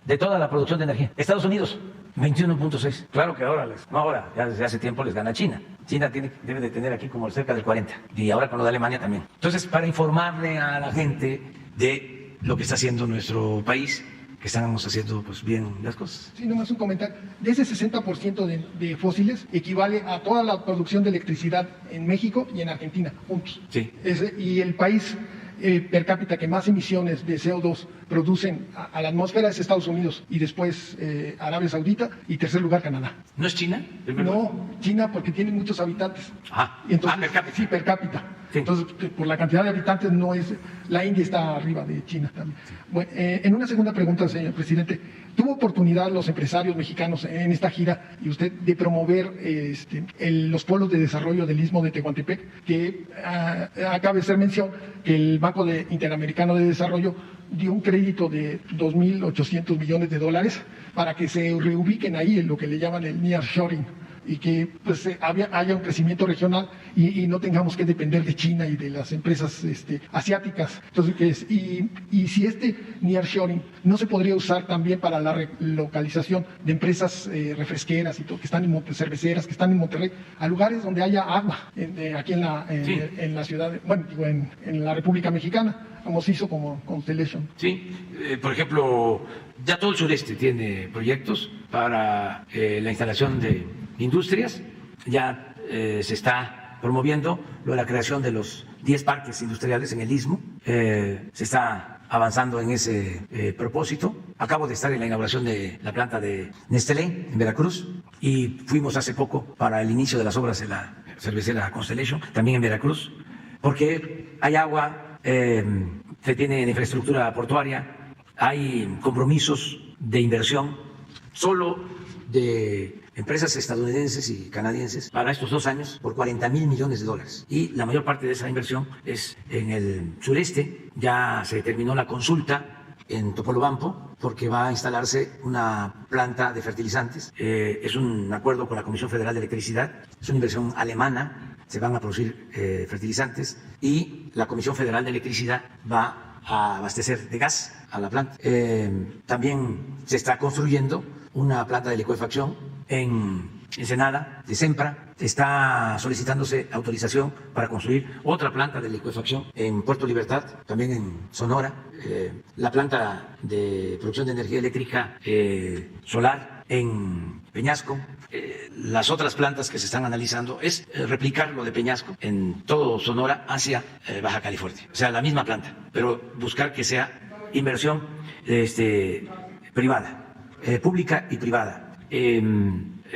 de toda la producción de energía. Estados Unidos, 21.6. Claro que ahora, ya desde hace tiempo les gana China. China debe de tener aquí como cerca del 40. Y ahora con lo de Alemania también. Entonces, para informarle a la gente de lo que está haciendo nuestro país, que estamos haciendo pues bien las cosas. Sí, nomás un comentario. De ese 60% de fósiles equivale a toda la producción de electricidad en México y en Argentina, juntos. Sí. Y el país per cápita que más emisiones de CO2 producen a la atmósfera es Estados Unidos, y después Arabia Saudita, y tercer lugar Canadá. ¿No es China? No, China porque tiene muchos habitantes. Y entonces, per cápita. Sí, per cápita. Sí. Entonces, por la cantidad de habitantes no es... La India está arriba de China también. Bueno, en una segunda pregunta, señor presidente, ¿tuvo oportunidad los empresarios mexicanos en esta gira y usted de promover los polos de desarrollo del Istmo de Tehuantepec? Que acabe de hacer mención que el Banco Interamericano de Desarrollo dio un crédito de $2.800 millones para que se reubiquen ahí en lo que le llaman el nearshoring, y que pues haya un crecimiento regional y no tengamos que depender de China y de las empresas asiáticas. Entonces, y si nearshoring no se podría usar también para la relocalización de empresas refresqueras y todo, que están cerveceras que están en Monterrey, a lugares donde haya agua, aquí en la ciudad, en la República Mexicana, como se hizo con Constellation. Sí, por ejemplo, ya todo el sureste tiene proyectos para la instalación de industrias, ya se está promoviendo lo de la creación de los 10 parques industriales en el Istmo, se está avanzando en ese propósito. Acabo de estar en la inauguración de la planta de Nestlé en Veracruz y fuimos hace poco para el inicio de las obras en la cervecera Constellation, también en Veracruz, porque hay agua, se tiene infraestructura portuaria, hay compromisos de inversión solo de empresas estadounidenses y canadienses para estos 2 años por $40,000 millones. Y la mayor parte de esa inversión es en el sureste. Ya se terminó la consulta en Topolobampo porque va a instalarse una planta de fertilizantes. Es un acuerdo con la Comisión Federal de Electricidad, es una inversión alemana, se van a producir fertilizantes y la Comisión Federal de Electricidad va a abastecer de gas a la planta. También se está construyendo una planta de licuefacción en Ensenada, de Sempra. Está solicitándose autorización para construir otra planta de licuefacción en Puerto Libertad, también en Sonora. La planta de producción de energía eléctrica solar en Peñasco. Las otras plantas que se están analizando es replicar lo de Peñasco en todo Sonora hacia Baja California. O sea, la misma planta, pero buscar que sea inversión privada, pública y privada.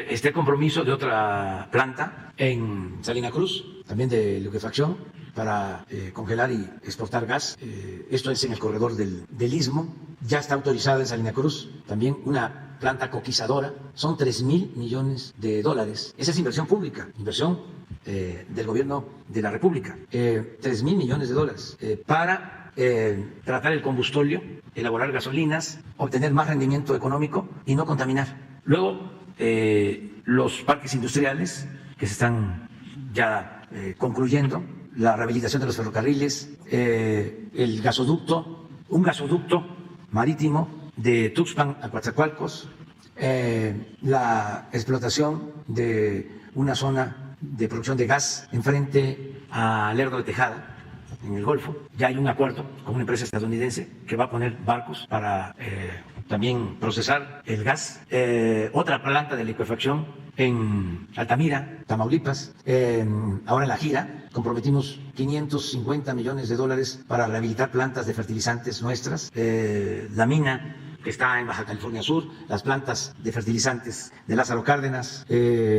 Este compromiso de otra planta en Salina Cruz, también de liquefacción, para congelar y exportar gas. Esto es en el corredor del Istmo. Ya está autorizada en Salina Cruz también una planta coquizadora. Son $3,000 millones. Esa es inversión pública, inversión del gobierno de la República. $3,000 millones para tratar el combustóleo, elaborar gasolinas, obtener más rendimiento económico y no contaminar. Luego, los parques industriales que se están ya concluyendo, la rehabilitación de los ferrocarriles, el gasoducto, un gasoducto marítimo de Tuxpan a Coatzacoalcos, la explotación de una zona de producción de gas enfrente a Lerdo de Tejada, en el Golfo. Ya hay un acuerdo con una empresa estadounidense que va a poner barcos para también procesar el gas. Otra planta de liquefacción en Altamira, Tamaulipas. Ahora en La Gira comprometimos $550 millones para rehabilitar plantas de fertilizantes nuestras. La mina que está en Baja California Sur, las plantas de fertilizantes de Lázaro Cárdenas.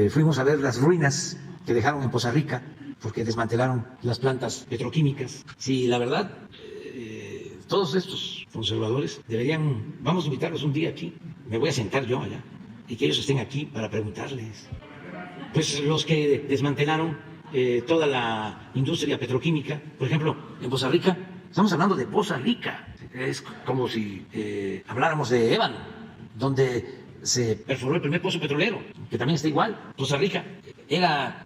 Fuimos a ver las ruinas que dejaron en Poza Rica porque desmantelaron las plantas petroquímicas. Sí, la verdad, todos estos conservadores vamos a invitarlos un día aquí, me voy a sentar yo allá, y que ellos estén aquí para preguntarles. Pues los que desmantelaron toda la industria petroquímica, por ejemplo, en Poza Rica, estamos hablando de Poza Rica, es como si habláramos de Ébano, donde se perforó el primer pozo petrolero, que también está igual. Poza Rica era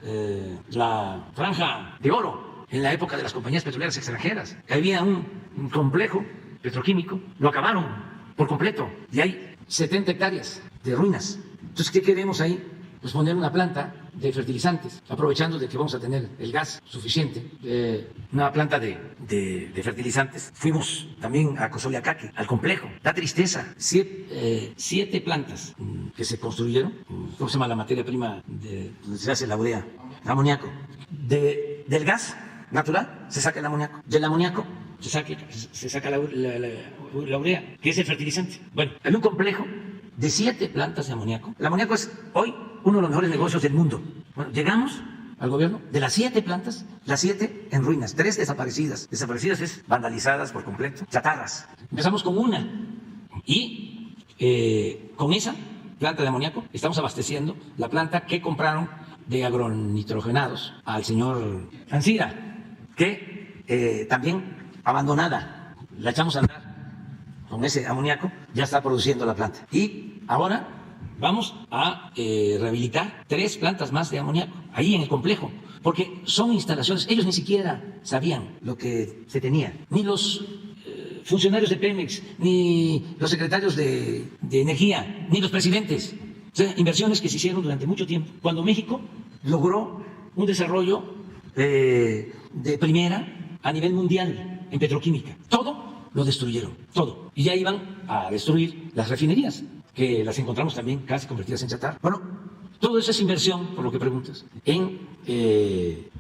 la franja de oro en la época de las compañías petroleras extranjeras. Había un complejo petroquímico, lo acabaron por completo y hay 70 hectáreas de ruinas. Entonces, ¿qué queremos ahí? Pues poner una planta de fertilizantes, aprovechando de que vamos a tener el gas suficiente, una planta de fertilizantes. Fuimos también a Cozoleacaque, al complejo. Da tristeza, 7 plantas que se construyeron. ¿Cómo se llama la materia prima donde se hace la urea? Amoníaco. Del gas natural se saca el amoníaco. Del amoníaco se saca la urea, que es el fertilizante. Bueno, hay un complejo de 7 plantas de amoníaco. El amoníaco es hoy uno de los mejores negocios del mundo. Bueno, llegamos al gobierno de las 7 plantas, las 7 en ruinas, 3 desaparecidas. Desaparecidas es vandalizadas por completo, chatarras. Empezamos con una y con esa planta de amoníaco estamos abasteciendo la planta que compraron de agronitrogenados al señor Ancira, que también abandonada, la echamos a andar con ese amoníaco, ya está produciendo la planta. Y ahora vamos a rehabilitar 3 plantas más de amoníaco ahí en el complejo, porque son instalaciones, ellos ni siquiera sabían lo que se tenía, ni los funcionarios de Pemex, ni los secretarios de Energía, ni los presidentes. O sea, inversiones que se hicieron durante mucho tiempo. Cuando México logró un desarrollo de primera a nivel mundial en petroquímica, todo lo destruyeron, todo. Y ya iban a destruir las refinerías, que las encontramos también casi convertidas en chatarra. Bueno, todo eso es inversión, por lo que preguntas, en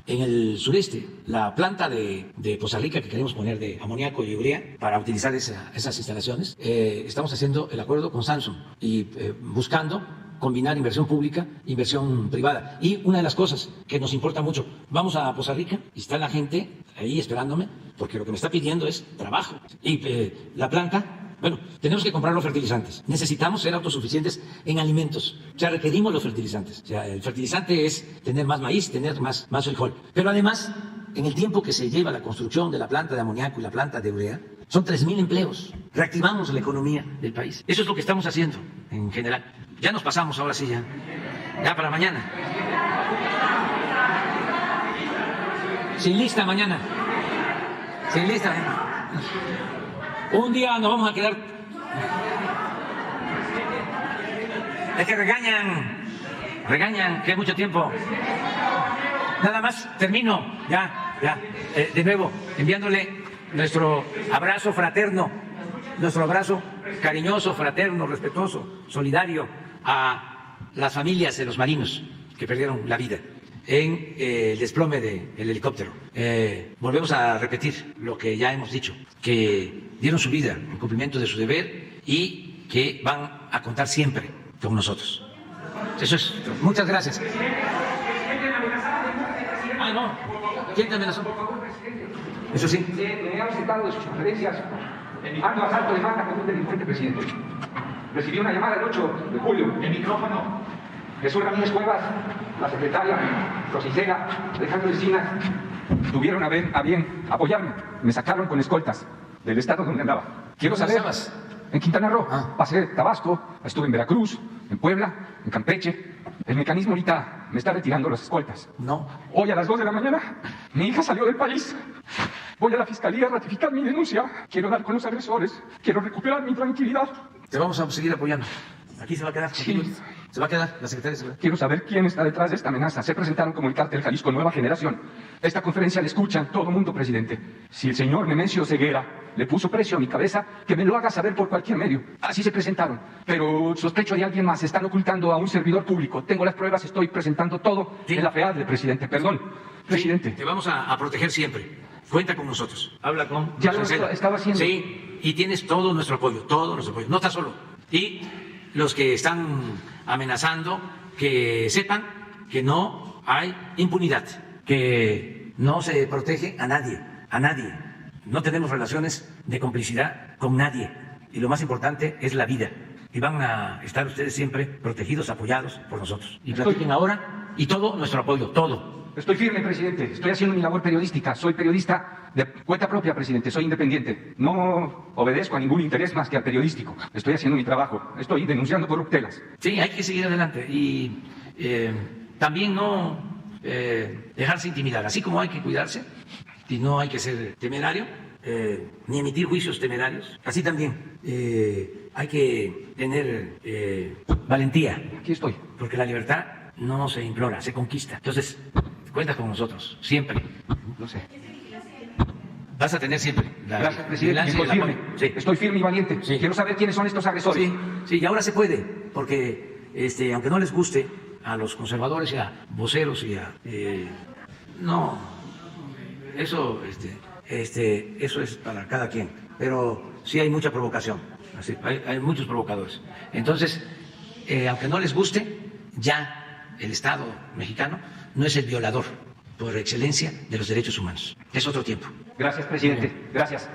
el sureste. La planta de Poza Rica que queremos poner de amoníaco y urea para utilizar esas instalaciones, estamos haciendo el acuerdo con Samsung y buscando combinar inversión pública, inversión privada. Y una de las cosas que nos importa mucho, vamos a Poza Rica y está la gente ahí esperándome, porque lo que me está pidiendo es trabajo. Y la planta, bueno, tenemos que comprar los fertilizantes. Necesitamos ser autosuficientes en alimentos. O sea, requerimos los fertilizantes. O sea, el fertilizante es tener más maíz, tener más frijol. Pero además, en el tiempo que se lleva la construcción de la planta de amoníaco y la planta de urea, son 3,000 empleos. Reactivamos la economía del país. Eso es lo que estamos haciendo en general. Ya nos pasamos, ahora sí, ya para mañana. Sin lista mañana. Sin lista. Un día nos vamos a quedar. Es que regañan, que hay mucho tiempo. Nada más, termino, ya. De nuevo, enviándole nuestro abrazo fraterno, nuestro abrazo cariñoso, fraterno, respetuoso, solidario a las familias de los marinos que perdieron la vida en el desplome del helicóptero. Volvemos a repetir lo que ya hemos dicho, que dieron su vida en cumplimiento de su deber y que van a contar siempre con nosotros. Eso es. Muchas gracias. No. ¿Quién te amenazó? Eso sí. Me ha ausentado de sus conferencias. Ando a asalto de mata con un delincuente, presidente. Recibí una llamada el 8 de julio. El micrófono. Jesús Ramírez Cuevas, la secretaria, Rosicela, Alejandro Encinas, tuvieron a bien apoyarme. Me sacaron con escoltas del estado donde andaba. Quiero saber. ¿Dónde estabas? En Quintana Roo. Pasé Tabasco, estuve en Veracruz, en Puebla, en Campeche. El mecanismo ahorita me está retirando las escoltas. No. Hoy a las 2 de la mañana, mi hija salió del país. Voy a la fiscalía a ratificar mi denuncia. Quiero dar con los agresores. Quiero recuperar mi tranquilidad. Te vamos a seguir apoyando. Aquí se va a quedar. Sí. Se va a quedar, la secretaria se va a quedar. Quiero saber quién está detrás de esta amenaza. Se presentaron como el cártel Jalisco Nueva Generación. Esta conferencia la escuchan todo mundo, presidente. Si el señor Nemesio Ceguera le puso precio a mi cabeza, que me lo haga saber por cualquier medio. Así se presentaron. Pero sospecho de alguien más. Están ocultando a un servidor público. Tengo las pruebas, estoy presentando todo en la FEAD del presidente. Perdón, presidente. Sí, te vamos a proteger siempre. Cuenta con nosotros. Habla con... Ya lo estaba haciendo. Sí, y tienes todo nuestro apoyo, todo nuestro apoyo. No estás solo. Y los que están amenazando, que sepan que no hay impunidad, que no se protege a nadie. No tenemos relaciones de complicidad con nadie. Y lo más importante es la vida. Y van a estar ustedes siempre protegidos, apoyados por nosotros. Y platiquen ahora y todo nuestro apoyo, todo. Estoy firme, presidente. Estoy haciendo mi labor periodística. Soy periodista de cuenta propia, presidente. Soy independiente. No obedezco a ningún interés más que al periodístico. Estoy haciendo mi trabajo. Estoy denunciando corruptelas. Sí, hay que seguir adelante. Y también no dejarse intimidar. Así como hay que cuidarse y no hay que ser temerario, ni emitir juicios temerarios. Así también hay que tener valentía. Aquí estoy. Porque la libertad no se implora, se conquista. Entonces, cuenta con nosotros, siempre. No sé. Vas a tener siempre la Gracias, presidente. estoy firme. Sí. Estoy firme y valiente. Sí. Quiero saber quiénes son estos agresores. Sí, y ahora se puede, porque aunque no les guste a los conservadores y a voceros y a... no, eso es para cada quien. Pero sí hay mucha provocación, así, hay muchos provocadores. Entonces, aunque no les guste, ya el Estado mexicano no es el violador por excelencia de los derechos humanos. Es otro tiempo. Gracias, presidente. Gracias.